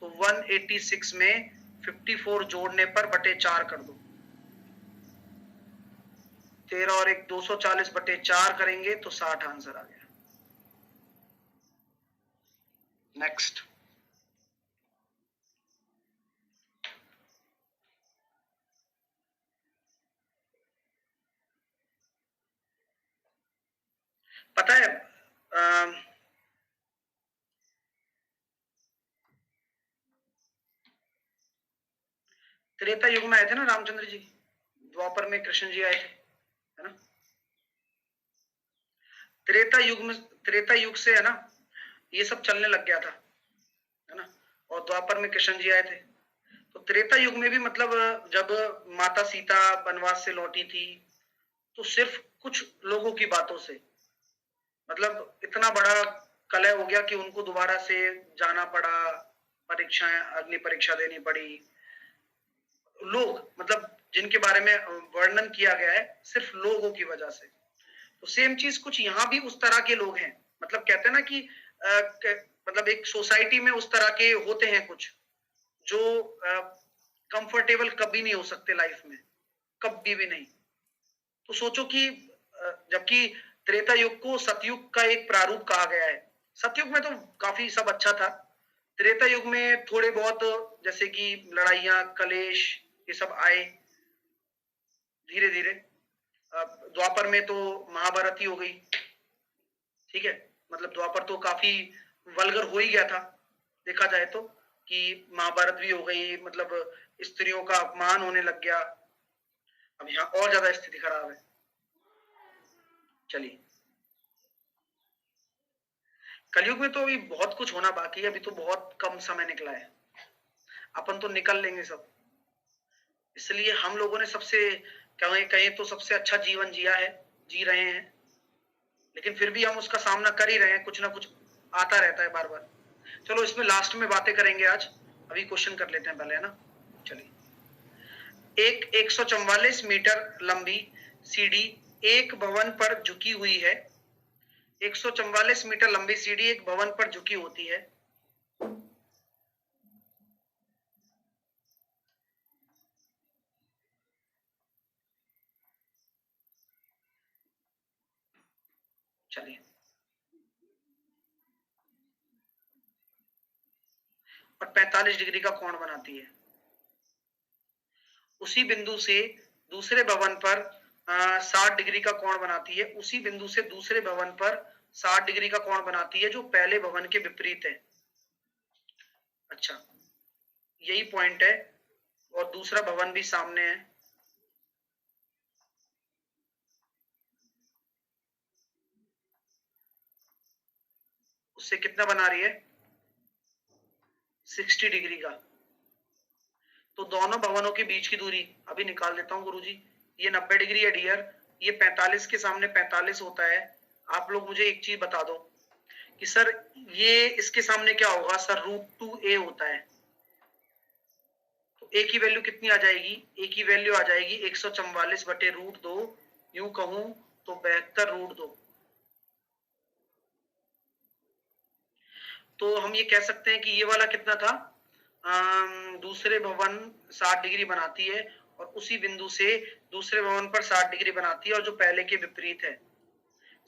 तो 186 में 54 जोड़ने पर बटे 4 कर दो, 13 और 1 240 बटे 4 करेंगे तो 60 आंसर आ गया। नेक्स्ट, पता है त्रेता युग में आए थे ना रामचंद्र जी, द्वापर में कृष्ण जी आए थे, है ना। त्रेता युग से है ना ये सब चलने लग गया था, है ना। और द्वापर में कृष्ण जी आए थे। तो त्रेता युग में भी मतलब जब माता सीता वनवास से लौटी थी, तो सिर्फ कुछ लोगों की बातों से मतलब इतना बड़ा कलह हो गया कि उनको दोबारा से जाना पड़ा, परीक्षाएं अग्नि परीक्षा देनी पड़ी। लोग मतलब जिनके बारे में वर्णन किया गया है सिर्फ लोगों की वजह से। तो सेम चीज कुछ यहाँ भी उस तरह के लोग हैं, मतलब कहते हैं ना कि मतलब एक सोसाइटी में उस तरह के होते हैं कुछ जो कंफर्टेबल कभी नहीं हो सकते लाइफ में, कभी भी नहीं। तो सोचो कि जबकि त्रेता युग को सतयुग का एक प्रारूप कहा गया है। सतयुग में तो काफी सब अच्छा था, त्रेता युग में थोड़े बहुत जैसे कि लड़ाइयां कलेश ये सब आए धीरे धीरे। द्वापर में तो महाभारत ही हो गई, ठीक है। मतलब द्वापर तो काफी वल्गर हो ही गया था देखा जाए तो, कि महाभारत भी हो गई, मतलब स्त्रियों का अपमान होने लग गया। अब यहाँ और ज्यादा स्थिति खराब है। चलिए, कलयुग में तो अभी बहुत कुछ होना बाकी है, अभी तो बहुत कम समय निकला है, अपन तो निकल लेंगे सब। इसलिए हम लोगों ने सबसे कहें कहें तो सबसे अच्छा जीवन जिया है, जी रहे हैं, लेकिन फिर भी हम उसका सामना कर ही रहे हैं, कुछ ना कुछ आता रहता है बार बार। चलो इसमें लास्ट में बातें करेंगे आज, अभी क्वेश्चन कर लेते हैं पहले, है ना। चलिए, एक 144 मीटर लंबी सीढ़ी एक भवन पर झुकी हुई है। 144 मीटर लंबी सीढ़ी एक भवन पर झुकी होती है। चलिए, और 45 डिग्री का कोण बनाती है। उसी बिंदु से दूसरे भवन पर 60 डिग्री का कोण बनाती है। उसी बिंदु से दूसरे भवन पर 60 डिग्री का कोण बनाती है जो पहले भवन के विपरीत है। अच्छा, यही पॉइंट है, और दूसरा भवन भी सामने है। उससे कितना बना रही है 60 डिग्री का। तो दोनों भवनों के बीच की दूरी अभी निकाल देता हूं गुरुजी। ये 90 डिग्री है डियर, ये 45 के सामने 45 होता है। आप लोग मुझे एक चीज बता दो कि सर ये इसके सामने क्या होगा? सर √2a होता है। तो a की वैल्यू कितनी आ जाएगी? a की वैल्यू आ जाएगी 144 बटे √2, यूं कहूं तो 72√2। तो हम ये कह सकते हैं कि ये वाला कितना था? दूसरे भवन 60 डिग्री बनाती है और उसी बिंदु से दूसरे भवन पर 60 डिग्री बनाती है, और जो पहले के विपरीत है।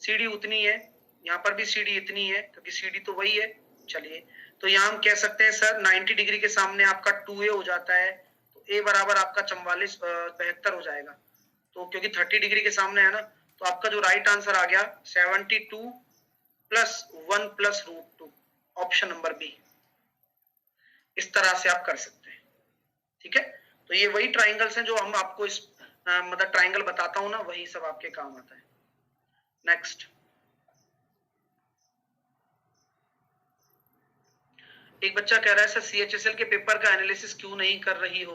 सीडी उतनी है, यहाँ पर भी सीडी इतनी है क्योंकि सीडी तो वही है। चलिए, तो यहाँ हम कह सकते हैं सर 90 डिग्री के सामने आपका 2a हो जाता है, तो a बराबर आपका 72 हो जाएगा। तो क्योंकि 30 डिग्री के सामने है ना, तो आपका जो राइट आंसर आ गया 72 + 1 + √2, ऑप्शन नंबर बी। इस तरह से आप कर सकते हैं। ठीक है, तो ये वही ट्राइंगल्स हैं जो हम आपको इस मतलब ट्राइंगल बताता हूं ना, वही सब आपके काम आता है। नेक्स्ट, एक बच्चा कह रहा है सर CHSL के पेपर का एनालिसिस क्यों नहीं कर रही हो?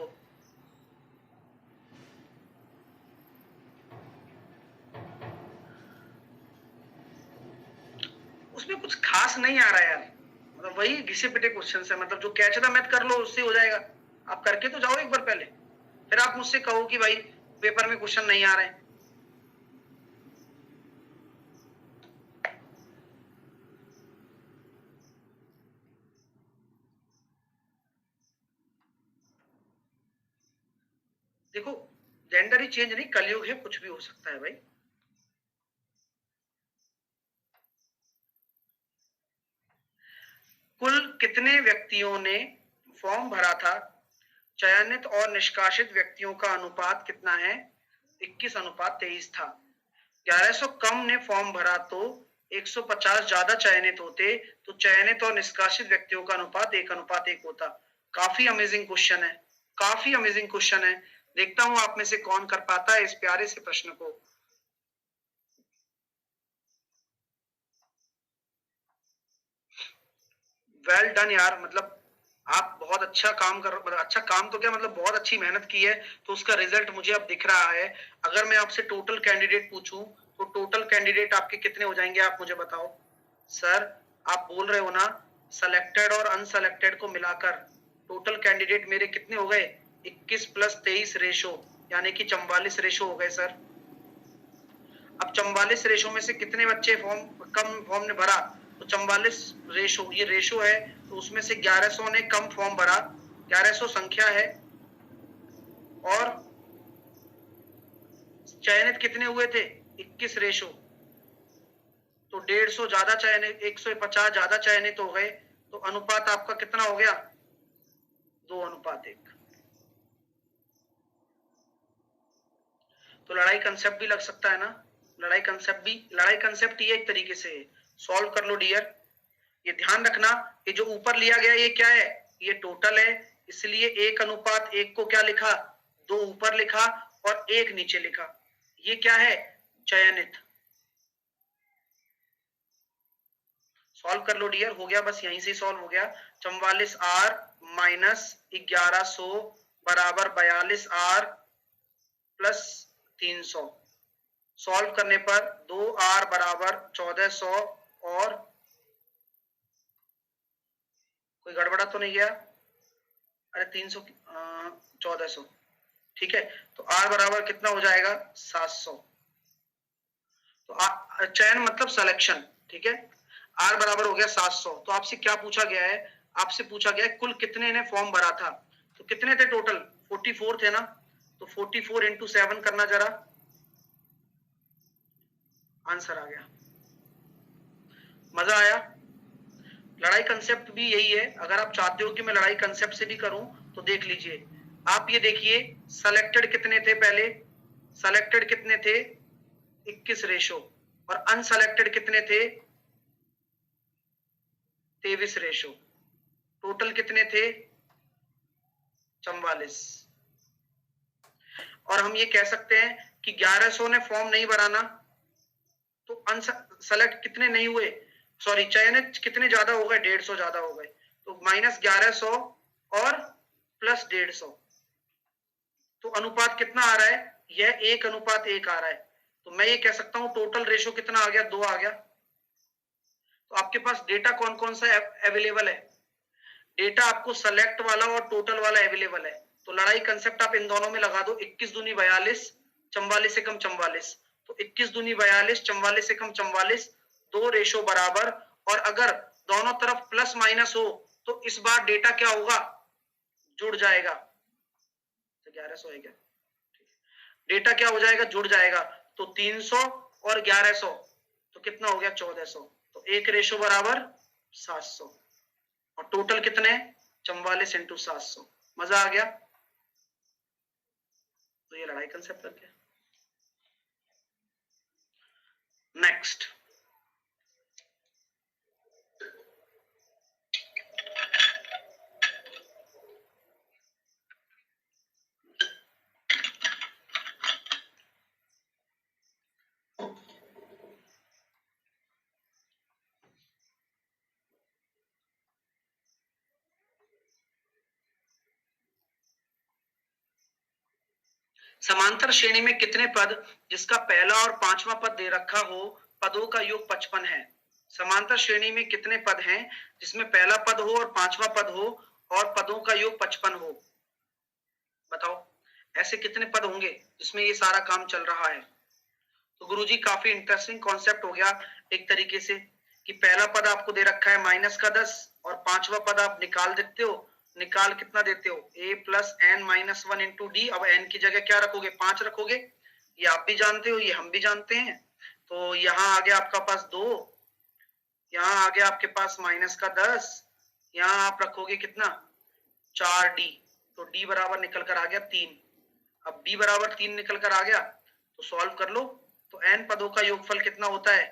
उसमें कुछ खास नहीं आ रहा है यार, मतलब वही घिसे पिटे क्वेश्चन है। मतलब जो कैच द मैथ कर लो उससे हो जाएगा। आप करके तो जाओ एक बार पहले, फिर आप मुझसे कहो कि भाई पेपर में क्वेश्चन नहीं आ रहे हैं। देखो, जेंडर ही चेंज नहीं, कलयुग है, कुछ भी हो सकता है भाई। कुल कितने व्यक्तियों ने फॉर्म भरा था? चयनित और निष्कासित व्यक्तियों का अनुपात कितना है? 21:23 था। 1100 कम ने फॉर्म भरा तो 150 ज्यादा चयनित होते, तो चयनित और निष्कासित व्यक्तियों का अनुपात 1:1 होता। काफी अमेजिंग क्वेश्चन है, काफी अमेजिंग क्वेश्चन है। देखता हूं आप में से कौन कर पाता है इस प्यारे से प्रश्न को। वेल डन यार, मतलब आप बहुत अच्छा काम कर, मतलब अच्छा काम तो क्या, मतलब बहुत अच्छी मेहनत की है, तो उसका रिजल्ट मुझे अब दिख रहा है। अगर मैं आपसे टोटल कैंडिडेट पूछूं तो टोटल कैंडिडेट आपके कितने हो जाएंगे? आप मुझे बताओ। सर आप बोल रहे हो ना, सेलेक्टेड और अनसेलेक्टेड को मिलाकर टोटल कैंडिडेट मेरे कितने हो गए? 21 + 23 रेशो, यानी कि 44 रेशो हो गए सर। अब 44 रेशो में से कितने बच्चे कम फॉर्म ने भरा? तो 44 रेशो, ये रेशो है, तो उसमें से 1100 ने कम फॉर्म भरा। 1100 संख्या है, और चयनित कितने हुए थे? 21 रेशो, तो 150 ज्यादा चयनित, 150 ज्यादा चयनित हो गए, तो अनुपात आपका कितना हो गया? 2:1। तो लड़ाई कंसेप्ट भी लग सकता है ना, लड़ाई कंसेप्ट ही एक तरीके से सॉल्व कर लो डियर। ये ध्यान रखना, ये जो ऊपर लिया गया ये क्या है? ये टोटल है, इसलिए 1:1 को क्या लिखा? 2 ऊपर लिखा और 1 नीचे लिखा। ये क्या है? चयनित। सॉल्व कर लो डियर, हो गया, बस यहीं से सॉल्व हो गया। 44R - 1100 बराबर 42R + 300। सॉल्व करने पर 2R बराबर 1400, और कोई गड़बड़ा तो नहीं गया? अरे 300 1400, ठीक है। तो R बराबर कितना हो जाएगा? 700। तो चयन मतलब सिलेक्शन, ठीक है। R बराबर हो गया 700। तो आपसे क्या पूछा गया है? आपसे पूछा गया है कुल कितने ने फॉर्म भरा था। तो कितने थे टोटल? 44 थे ना, तो 44 × 7 करना जरा, आंसर आ गया। मजा आया? लड़ाई कंसेप्ट भी यही है। अगर आप चाहते हो कि मैं लड़ाई कंसेप्ट से भी करूं तो देख लीजिए। आप ये देखिए, सेलेक्टेड कितने थे पहले? सेलेक्टेड कितने थे? 21 रेशो, और अनसेलेक्टेड कितने थे? 23 रेशो। टोटल कितने थे? 44। और हम ये कह सकते हैं कि 1100 ने फॉर्म नहीं भराना, तो अनसेलेक्ट कितने नहीं हुए, सॉरी चयनित कितने ज्यादा हो गए? 150 ज्यादा हो गए। तो -1100 और +150। तो अनुपात कितना आ रहा है? यह 1:1 आ रहा है। तो मैं ये कह सकता हूं टोटल रेशो कितना आ गया? 2 आ गया। तो आपके पास डेटा कौन कौन सा अवेलेबल है? डेटा आपको सेलेक्ट वाला और टोटल वाला अवेलेबल है। तो लड़ाई कंसेप्ट आप इन दोनों में लगा दो। 21 दूनी 42, 44 से कम 44। तो 21 दूनी 42, 44 से कम 44, 2 रेशो बराबर। और अगर दोनों तरफ प्लस माइनस हो तो इस बार डेटा क्या होगा? जुड़ जाएगा। तो 1100 है क्या? डेटा क्या हो जाएगा? जुड़ जाएगा। तो 300 और 1100 तो कितना हो गया? 1400। तो एक रेशो बराबर 700। और टोटल कितने? 44 इंटू 700। मजा आ गया? तो ये लड़ाई कंसेप्ट कर गया। नेक्स्ट, समांतर श्रेणी में कितने पद जिसका पहला और पांचवा पद दे रखा हो पदों का योग 55 है? समांतर श्रेणी में कितने पद हैं जिसमें पहला पद हो और पांचवा पद हो और पदों का योग 55 हो? बताओ ऐसे कितने पद होंगे जिसमें ये सारा काम चल रहा है? तो गुरुजी काफी इंटरेस्टिंग कॉन्सेप्ट हो गया एक तरीके से कि पहला पद आपको दे रखा है -10 और पांचवा पद आप निकाल देते हो। निकाल कितना देते हो? a plus n minus 1 into D. अब n की जगह क्या रखोगे? 5 रखोगे। ये आप भी जानते हो, ये हम भी जानते हैं। तो यहाँ आ गया आपका पास 2, यहाँ आ गया आपके पास -10, यहाँ आप रखोगे कितना? 4d। तो d बराबर निकल कर आ गया 3। अब d बराबर 3 निकल कर आ गया तो सॉल्व कर लो। तो n पदों का योगफल कितना होता है?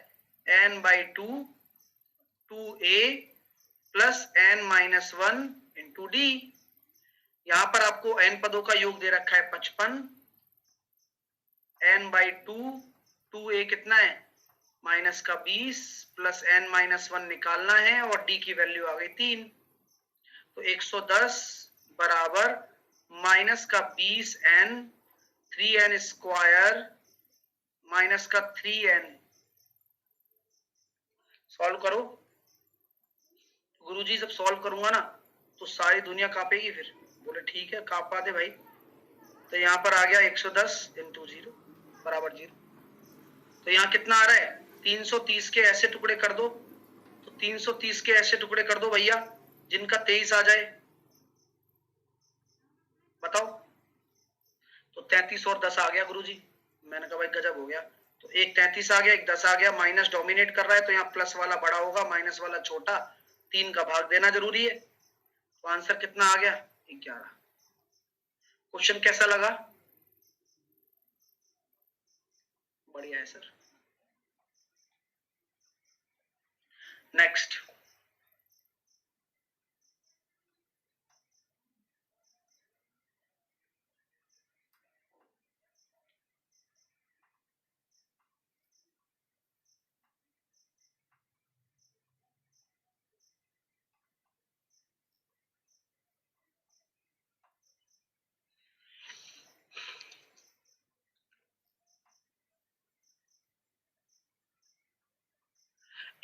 n/2 2a plus n-1 into D. यहां पर आपको n पदों का योग दे रखा है 55। n/2 2a कितना है? -20 प्लस n-1 निकालना है और d की वैल्यू आ गई 3। तो 110 बराबर -20n 3n square -3n। Solve करो। गुरुजी जब सॉल्व करूंगा ना तो सारी दुनिया कांपेगी। फिर बोले ठीक है कांपा दे भाई। तो यहाँ पर आ गया 110 इंटू 0 बराबर 0। तो यहाँ कितना आ रहा है? 330 के ऐसे टुकड़े कर दो। तो 330 के ऐसे टुकड़े कर दो भैया जिनका 23 आ जाए। बताओ। तो 33 और 10 आ गया गुरुजी। मैंने कहा भाई गजब हो गया। तो एक 33 आ गया, एक 10 आ गया। माइनस डोमिनेट कर रहा है तो यहाँ प्लस वाला बड़ा होगा, माइनस वाला छोटा। 3 का भाग देना जरूरी है। तो आंसर कितना आ गया? 11। क्वेश्चन कैसा लगा? बढ़िया है सर। नेक्स्ट,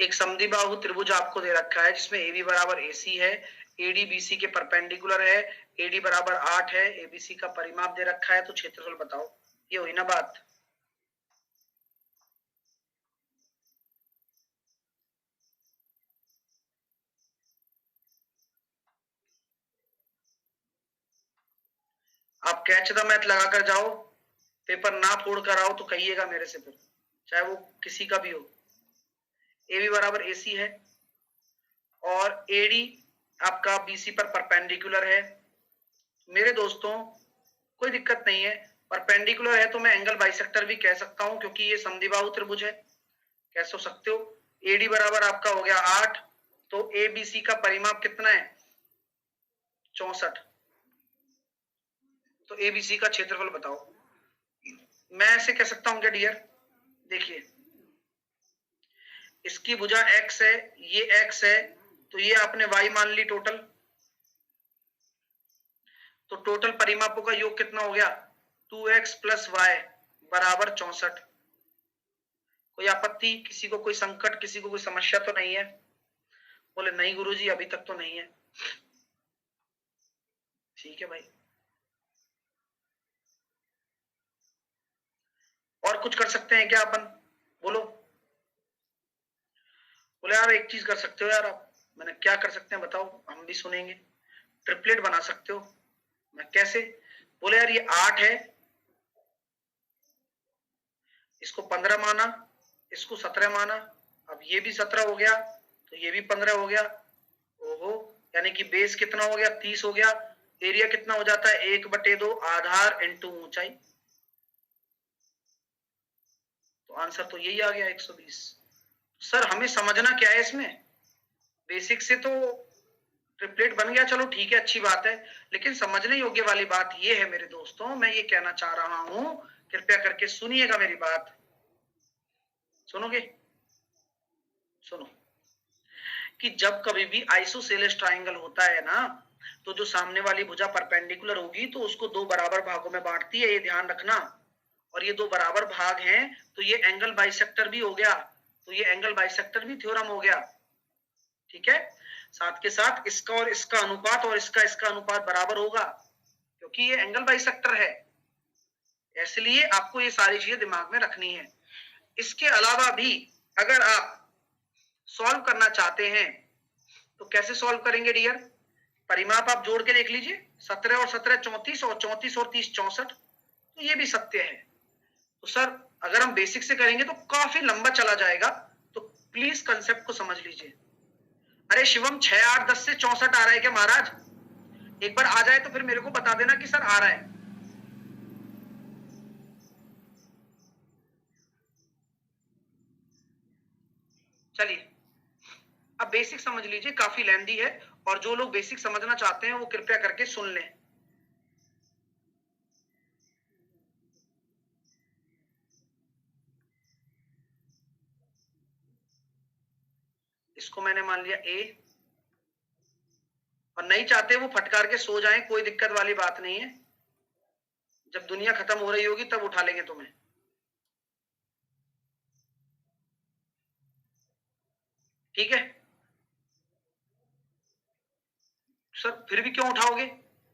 एक समद्विबाहु त्रिभुज आपको दे रखा है जिसमें AB बराबर AC है, AD BC के परपेंडिकुलर है, AD बराबर 8 है, ABC का परिमाप दे रखा है। तो क्षेत्रफल बताओ। ये हुई ना बात। आप कैच द मैथ लगा कर जाओ, पेपर ना फोड़ कर आओ तो कहिएगा मेरे से, फिर चाहे वो किसी का भी हो। AB बराबर AC है और AD आपका BC पर परपेंडिकुलर है। मेरे दोस्तों कोई दिक्कत नहीं है, परपेंडिकुलर है तो मैं एंगल बाइसेक्टर भी कह सकता हूं क्योंकि ये समद्विबाहु त्रिभुज है। कह सकते हो। AD बराबर आपका हो गया 8। तो ABC का परिमाप कितना है? 64। तो ABC का क्षेत्रफल बताओ। मैं ऐसे कह सकता हूं क्या डियर? देखिए इसकी भुजा x है, ये x है, तो ये आपने y मान ली टोटल, तो टोटल परिमापों का योग कितना हो गया 2x प्लस वाई बराबर 64। कोई आपत्ति, किसी को कोई संकट, किसी को कोई समस्या तो नहीं है? बोले नहीं गुरुजी अभी तक तो नहीं है। ठीक है भाई, और कुछ कर सकते हैं क्या अपन? बोलो। बोले यार एक चीज कर सकते हो यार आप। मैंने क्या कर सकते हैं बताओ, हम भी सुनेंगे। ट्रिपलेट बना सकते हो। मैं कैसे? बोले यार ये 8 है, इसको 15 माना, इसको 17 माना, अब ये भी 17 हो गया तो ये भी 15 हो गया। ओहो, यानी कि बेस कितना हो गया 30 हो गया। एरिया कितना हो जाता है 1/2 आधार इंटू ऊंचाई। तो आंसर तो यही आ गया 120। सर हमें समझना क्या है इसमें? बेसिक से तो ट्रिपलेट बन गया, चलो ठीक है अच्छी बात है, लेकिन समझने योग्य वाली बात ये है मेरे दोस्तों, मैं ये कहना चाह रहा हूं, कृपया करके सुनिएगा मेरी बात। सुनोगे? सुनो कि जब कभी भी आइसोसेलेस ट्राइंगल होता है ना, तो जो सामने वाली भुजा परपेंडिकुलर होगी तो उसको दो बराबर भागों में बांटती है, ये ध्यान रखना। और ये दो बराबर भाग हैं तो ये एंगल बाइसेक्टर भी हो गया, तो ये एंगल बाइसेक्टर भी थ्योरम हो गया। ठीक है, साथ के साथ इसका और इसका अनुपात और इसका अनुपात बराबर होगा, क्योंकि ये एंगल बाइसेक्टर है। इसलिए आपको ये सारी चीजें दिमाग में रखनी है। इसके अलावा भी अगर आप सॉल्व करना चाहते हैं तो कैसे सॉल्व करेंगे डियर? परिमाप आप जोड़ के देख लीजिए, 17 और 17 34 और 34 और 30 64, तो ये भी सत्य है। तो सर अगर हम बेसिक से करेंगे तो काफी लंबा चला जाएगा, तो प्लीज कंसेप्ट को समझ लीजिए। अरे शिवम 6 8 10 से 64 आ रहा है क्या महाराज? एक बार आ जाए तो फिर मेरे को बता देना कि सर आ रहा है। चलिए अब बेसिक समझ लीजिए, काफी लेंदी है, और जो लोग बेसिक समझना चाहते हैं वो कृपया करके सुन लें। इसको मैंने मान लिया ए, और नहीं चाहते वो फटकार के सो जाएं, कोई दिक्कत वाली बात नहीं है, जब दुनिया खत्म हो रही होगी तब उठा लेंगे तुम्हें। ठीक है सर, फिर भी क्यों उठाओगे?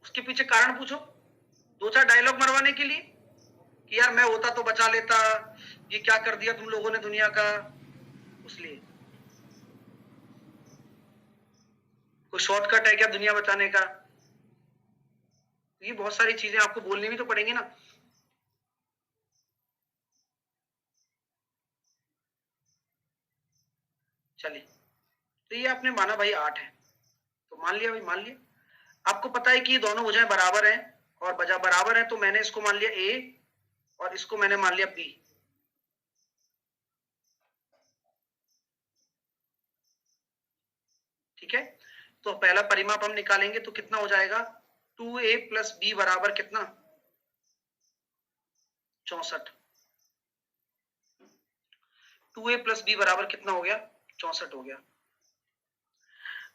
उसके पीछे कारण पूछो, दो चार डायलॉग मरवाने के लिए कि यार मैं होता तो बचा लेता, ये क्या कर दिया तुम लोगों ने दुनिया का, उसलिए। कोई शॉर्टकट है क्या दुनिया बचाने का? ये बहुत सारी चीजें आपको बोलनी भी तो पड़ेंगी ना। चलिए, तो ये आपने माना भाई 8 है, तो मान लिया भाई, मान लिया। आपको पता है कि ये दोनों भुजाएं बराबर हैं, और बजा बराबर है तो मैंने इसको मान लिया ए और इसको मैंने मान लिया बी। ठीक है, तो पहला परिमाप हम निकालेंगे तो कितना हो जाएगा 2a प्लस बी बराबर कितना 64। 2a प्लस बी बराबर कितना हो गया 64 हो गया।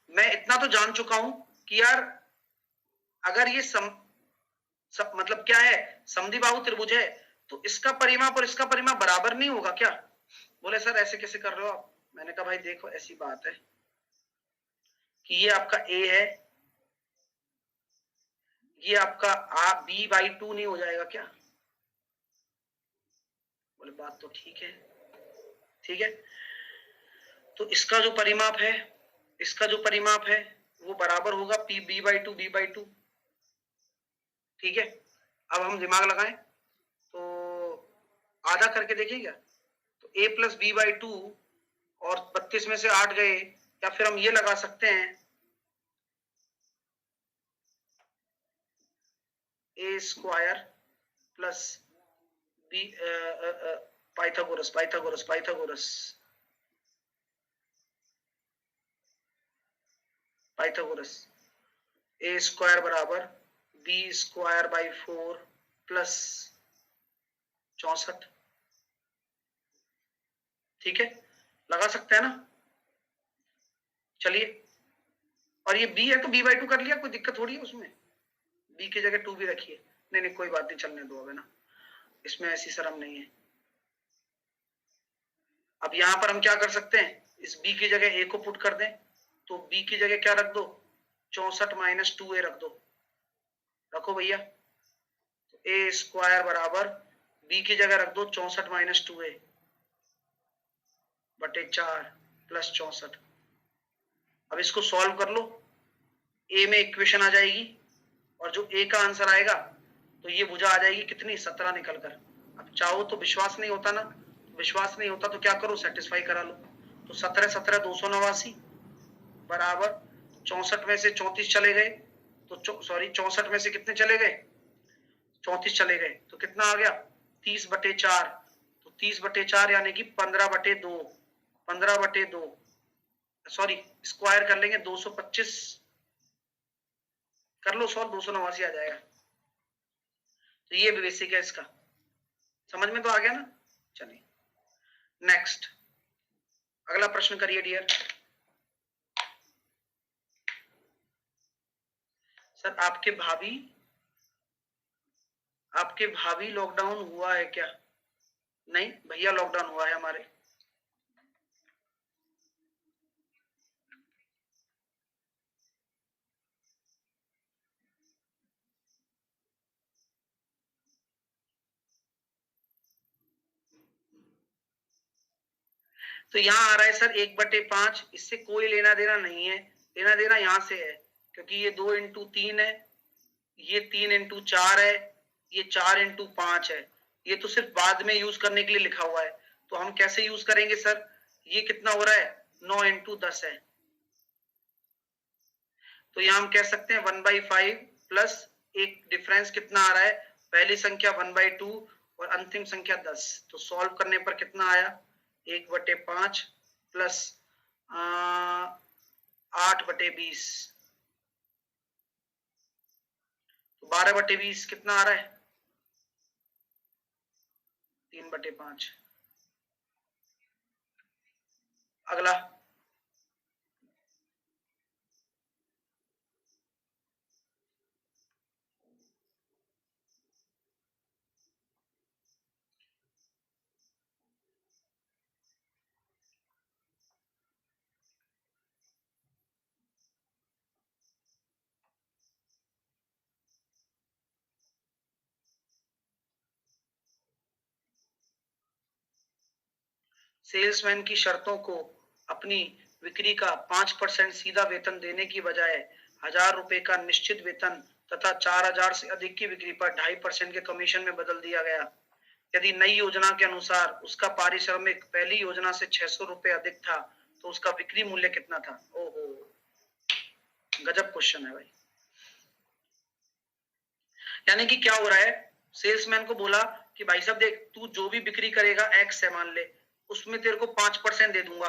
मैं इतना तो जान चुका हूं कि यार अगर ये मतलब क्या है, समद्विबाहु त्रिभुज है, तो इसका परिमाप और इसका परिमाप बराबर नहीं होगा क्या? बोले सर ऐसे कैसे कर रहे हो आप? मैंने कहा भाई देखो ऐसी बात है कि ये आपका a है, ये आपका b/2 नहीं हो जाएगा क्या? बोले बात तो ठीक है। ठीक है, तो इसका जो परिमाप है, इसका जो परिमाप है वो बराबर होगा b/2। ठीक है, अब हम दिमाग लगाएं तो आधा करके देखिए क्या, तो a प्लस b/2 और 32 में से 8 गए, या फिर हम ये लगा सकते हैं a square plus b, Pythagoras Pythagoras Pythagoras Pythagoras a square बराबर b स्क्वायर बाई 4 प्लस 64। ठीक है, लगा सकते हैं ना? चलिए और ये b है तो b/2 कर लिया, कोई दिक्कत थोड़ी है उसमें, b की जगह 2 भी रखिए। नहीं नहीं कोई बात नहीं, चलने दो, अब है ना, इसमें ऐसी शर्म नहीं है। अब यहां पर हम क्या कर सकते हैं, इस b की जगह a को पुट कर दें, तो b की जगह क्या रख दो, 64 - 2a रख दो, रखो भैया। तो a स्क्वायर बराबर b की जगह रख दो 64 - 2a बटे 4 प्लस 64। अब इसको सॉल्व कर लो, a में इक्वेशन आ जाएगी और जो a का आंसर आएगा तो ये भुजा आ जाएगी कितनी, 17 निकल कर। अब चाहो तो विश्वास नहीं होता ना, विश्वास नहीं होता तो क्या करो, सेटिस्फाई करा लो। तो 17 17 289 बराबर 64 में से 34 चले गए, तो सॉरी 64 में से कितने चले गए, 34 चले गए, तो कितना आ गया 30/4। तो 30/4 यानी कि 15/2, 15/2 सॉरी स्क्वायर कर लेंगे 225, कर लो सॉल्व, 289 आ जाएगा। तो ये बेसिक है इसका, समझ में तो आ गया ना। चलिए नेक्स्ट, अगला प्रश्न करिए डियर। सर आपके भाभी लॉकडाउन हुआ है क्या? नहीं भैया लॉकडाउन हुआ है हमारे। तो यहाँ आ रहा है सर 1/5, इससे कोई लेना देना नहीं है, लेना देना यहाँ से है, क्योंकि ये 2 × 3 है, ये 3 × 4 है, ये 4 × 5 है, ये तो सिर्फ बाद में यूज करने के लिए लिखा हुआ है। तो हम कैसे यूज करेंगे सर, ये कितना हो रहा है 9 × 10 है, तो यहाँ हम कह सकते हैं 1/5 प्लस एक डिफरेंस कितना आ रहा है, पहली संख्या 1/2 और अंतिम संख्या 10। तो सॉल्व करने पर कितना आया 1/5 प्लस 8/20, तो 12/20 कितना आ रहा है 3/5। अगला सेल्समैन की शर्तों को अपनी बिक्री का 5% सीधा वेतन देने की बजाय 1000 रुपए का निश्चित वेतन तथा 4000 से अधिक की बिक्री पर 2.5% के कमीशन में बदल दिया गया। यदि नई योजना के अनुसार उसका पारिश्रमिक पहली योजना से 600 रुपए अधिक था तो उसका बिक्री मूल्य कितना था? ओहो गजब क्वेश्चन है भाई। यानी कि क्या हो रहा है, सेल्समैन को बोला कि भाई साहब देख तू जो भी बिक्री करेगा एक्स है मान ले, उसमें तेरे को 5% दे दूंगा,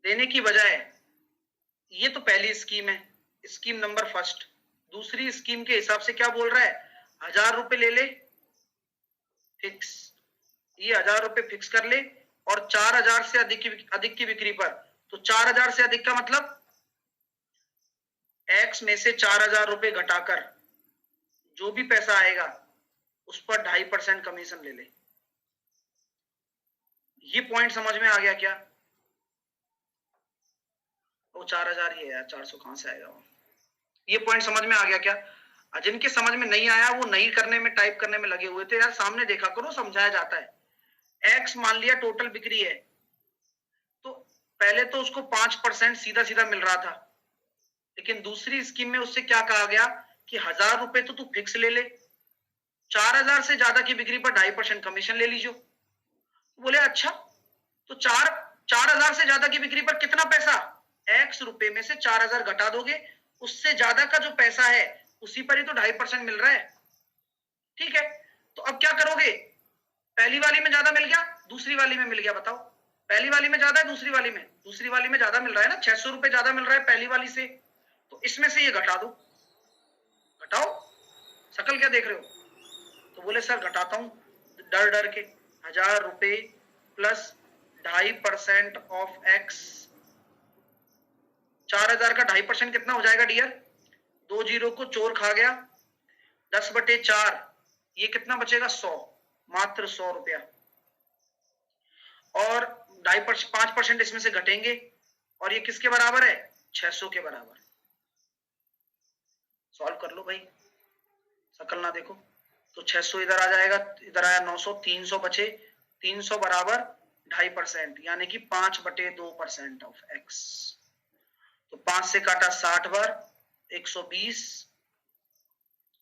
देने की बजाय, ये तो पहली स्कीम है, स्कीम नंबर फर्स्ट। दूसरी स्कीम के हिसाब से क्या बोल रहा है, 1000 रुपए ले ले फिक्स, ये 1000 रुपए फिक्स कर ले और 4000 से अधिक की बिक्री पर, तो 4000 से अधिक का मतलब एक्स में से 4000 रुपए घटाकर जो भी पैसा आएगा उस पर 2.5% कमीशन ले ले। ये पॉइंट समझ में आ गया क्या? वो 4000 ही है यार, 400 कहां से आएगा वो। ये पॉइंट समझ में आ गया क्या? जिनके समझ में नहीं आया वो नहीं करने में, टाइप करने में लगे हुए थे यार, सामने देखा करो, समझाया जाता है। एक्स मान लिया टोटल बिक्री है, तो पहले तो उसको 5% सीधा सीधा मिल रहा था, लेकिन दूसरी स्कीम में उससे क्या कहा गया कि 1000 रुपए तो तू फिक्स ले ले, 4000 से ज्यादा की बिक्री पर 2.5% कमीशन ले लीजिए। बोले अच्छा, तो 4000 से ज्यादा की बिक्री पर कितना पैसा, एक्स रुपए में से 4000 घटा दोगे, उससे ज्यादा का जो पैसा है उसी पर ही तो 2.5% मिल रहा है। ठीक है, तो अब क्या करोगे, पहली वाली में ज्यादा मिल गया, दूसरी वाली में मिल गया, बताओ पहली वाली में ज्यादा है, दूसरी वाली में ज्यादा मिल रहा है ना, 600 रुपए ज्यादा मिल रहा है पहली वाली से, तो इसमें से ये घटा दो, घटाओ, शकल क्या देख रहे हो? तो बोले सर घटाता हूं डर डर के, 1000 रुपए प्लस 2.5% ऑफ एक्स 4000 का 2.5% कितना हो जाएगा डियर? 2 जीरो को चोर खा गया, 10/4, ये कितना बचेगा? 100, मात्र 100 रुपया। और 5% इसमें से घटेंगे और ये किसके बराबर है? 600 के बराबर। सॉल्व कर लो भाई, शकल ना देखो। तो 600 इधर आ जाएगा, इधर आया 900, 300 बचे, 300 बराबर 2.5%, यानी कि 5/2% ऑफ x। तो 5 से काटा 60 बार, 120,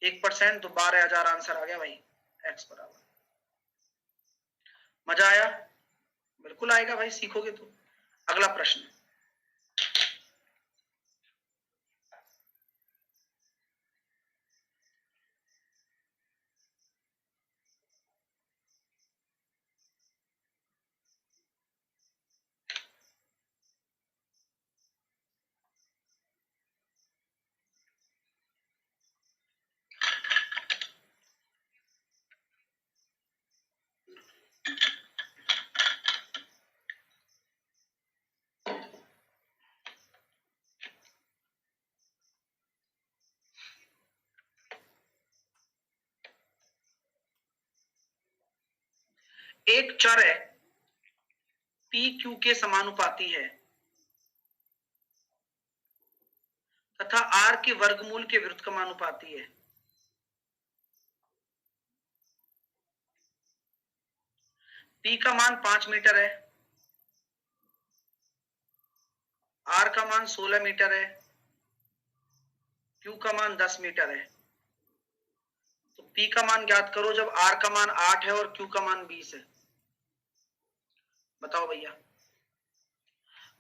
1% तो 12,000 आंसर आ गया भाई, x बराबर। मजा आया? बिल्कुल आएगा भाई, सीखोगे तो। अगला प्रश्न, एक चर है p q के समानुपाती है तथा r के वर्गमूल के विरुद्ध समानुपाती है। p का मान 5 मीटर है, r का मान 16 मीटर है, q का मान 10 मीटर है। तो p का मान ज्ञात करो जब r का मान 8 है और q का मान 20 है। बताओ भैया।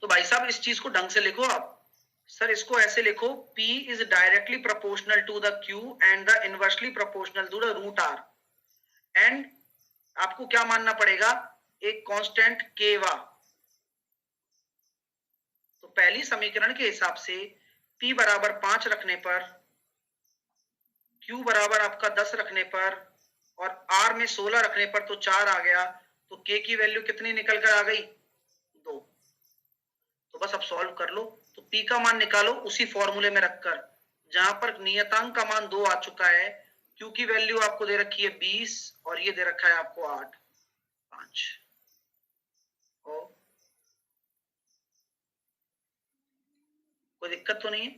तो भाई साहब इस चीज को ढंग से लिखो आप। सर इसको ऐसे लिखो, p is directly proportional to the q and the inversely proportional to the root r। And आपको क्या मानना पड़ेगा? एक कांस्टेंट k वा। तो पहली समीकरण के हिसाब से p बराबर 5 रखने पर, q बराबर आपका 10 रखने पर और r में 16 रखने पर तो 4 आ गया। तो k की वैल्यू कितनी निकल कर आ गई? 2। तो बस अब सॉल्व कर लो। तो p का मान निकालो उसी फॉर्मूले में रखकर, जहां पर नियतांक का मान 2 आ चुका है। q की वैल्यू आपको दे रखी है 20 और ये दे रखा है आपको 8, 5। कोई दिक्कत तो नहीं है?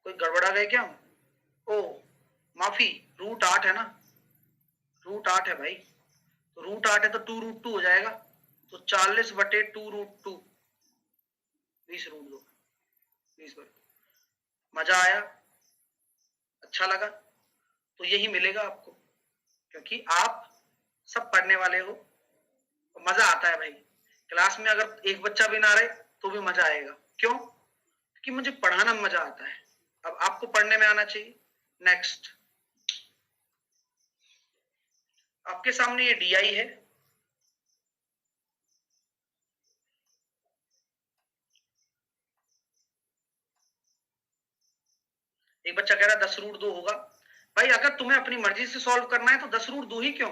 कोई गड़बड़ा गए क्या? ओ माफी, रूट 8 है ना, रूट 8 है भाई। तो रूट 8 है तो 2√2 हो जाएगा। तो 40/2√2, 20√2, 20 बार। मजा आया? अच्छा लगा? तो यही मिलेगा आपको, क्योंकि आप सब पढ़ने वाले हो तो मजा आता है भाई। क्लास में अगर एक बच्चा भी ना रहे तो भी मजा आएगा। क्यों? क्योंकि मुझे पढ़ाना मजा आता है। अब आपको पढ़ने में आना चाहिए। नेक्स्ट, आपके सामने ये DI है। एक बच्चा कह रहा है 10√2 होगा। भाई अगर तुम्हें अपनी मर्जी से सॉल्व करना है तो 10√2 ही क्यों,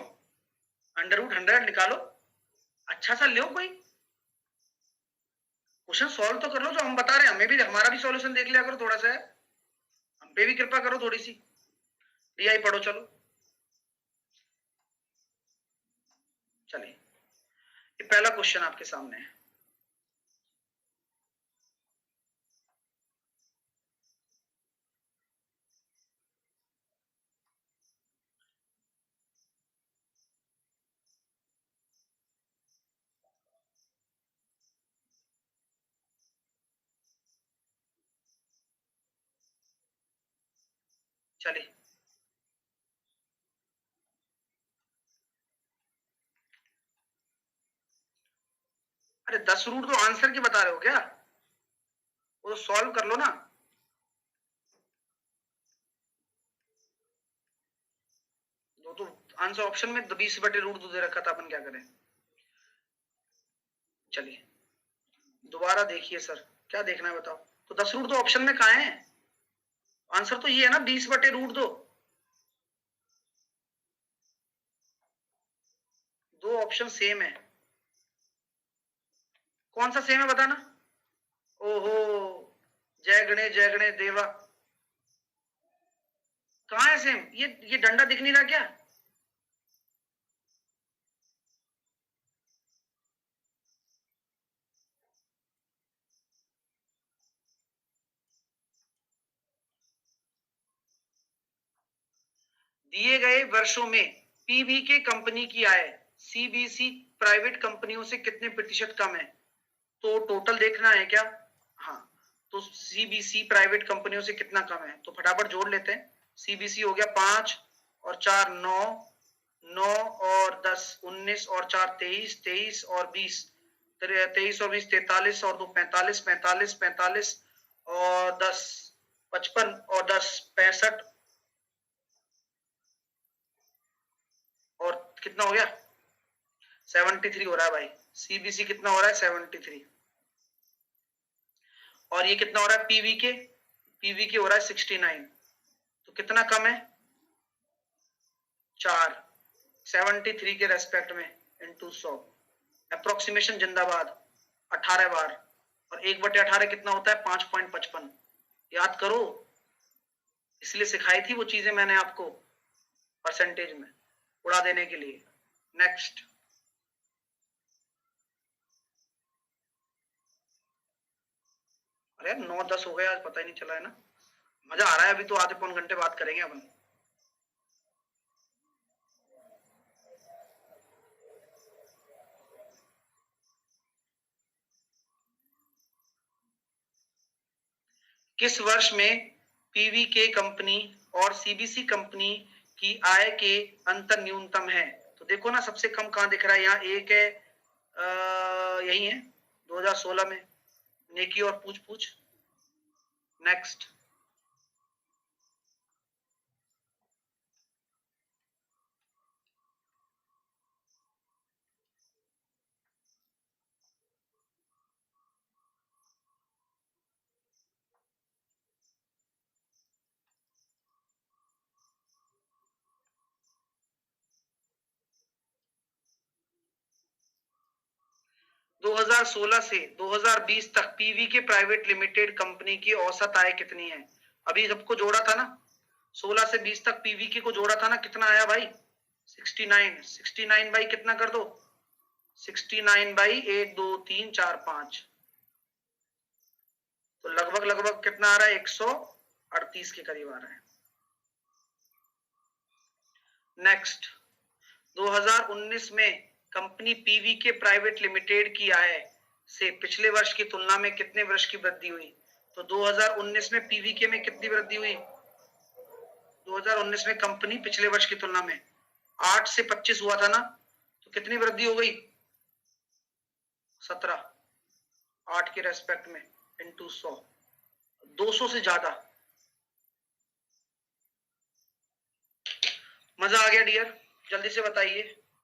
√100 निकालो, अच्छा सा लो। कोई क्वेश्चन सॉल्व तो कर लो जो हम बता रहे हैं। हमें भी, हमारा भी सॉल्यूशन देख लिया करो थोड़ा सा, हम पे भी कृपा करो थोड़ी सी। DI पढ़ो चलो। चलिए, ये पहला क्वेश्चन आपके सामने है। चलिए, अरे 10√2 आंसर की बता रहे हो क्या? वो तो सॉल्व कर लो ना। तो आंसर ऑप्शन में 20/√2 दे रखा था, अपन क्या करें? चलिए दोबारा देखिए सर, क्या देखना है बताओ। तो 10√2 ऑप्शन में कहा है? आंसर तो ये है ना, 20/√2। दो ऑप्शन सेम है। कौन सा सेम है बताना। ओहो, जय गणेश देवा, कहाँ है सेम? ये डंडा दिख नहीं रहा क्या? दिए गए वर्षों में पीवीके कंपनी की आय सीबीसी प्राइवेट कंपनियों से कितने प्रतिशत कम है? तो टोटल देखना है क्या? हाँ, तो सीबीसी प्राइवेट कंपनियों से कितना कम है, तो फटाफट जोड़ लेते हैं। सीबीसी हो गया 5 और 4 9, 9 और 10 19 और 4 23, 23 और 20, 23 और 20 43 और 2 45, 45 45 और 10 55 और 10 65 और कितना हो गया? 73 हो रहा है भाई। सीबीसी कितना हो रहा है? 73। और ये कितना हो रहा है? पीवीके, पीवीके हो रहा है 69। तो कितना कम है? 4। 73 के रेस्पेक्ट में इंटू 100, अप्रोक्सीमेशन जिंदाबाद। 18 बार, और 1/18 कितना होता है? 5.55। याद करो, इसलिए सिखाई थी वो चीजें मैंने आपको परसेंटेज में उड़ा देने के लिए। नेक्स्ट, अरे 9-10 हो गया, आज पता ही नहीं चला है ना। मजा आ रहा है, अभी तो आधे पौन घंटे बात करेंगे अपन। किस वर्ष में पीवीके कंपनी और सीबीसी कंपनी की आय के अंतर न्यूनतम है? तो देखो ना, सबसे कम कहां दिख रहा है? यहाँ एक है, यही है 2016 में। नेकी और पूछ पूछ। नेक्स्ट, 2016 से 2020 तक पीवीके प्राइवेट लिमिटेड कंपनी की औसत आय कितनी है? अभी सबको जोड़ा था ना, 16 से 20 तक पीवीके को जोड़ा था ना, कितना आया भाई? 69। 69 बाई कितना कर दो? 69 बाई 1 2 3 4 5, तो लगभग लगभग कितना आ रहा है? 138 के करीब आ रहा है। नेक्स्ट, 2019 में कंपनी पीवीके प्राइवेट लिमिटेड की आय से पिछले वर्ष की तुलना में कितने वर्ष की वृद्धि हुई? तो 2019 में पीवीके में कितनी वृद्धि हुई? 2019 में कंपनी पिछले वर्ष की तुलना में 8 से 25 हुआ था ना, तो कितनी वृद्धि हो गई? 17। 8 के रेस्पेक्ट में इंटू 100, 200 से ज्यादा। मजा आ गया डियर? जल्दी से बताइए।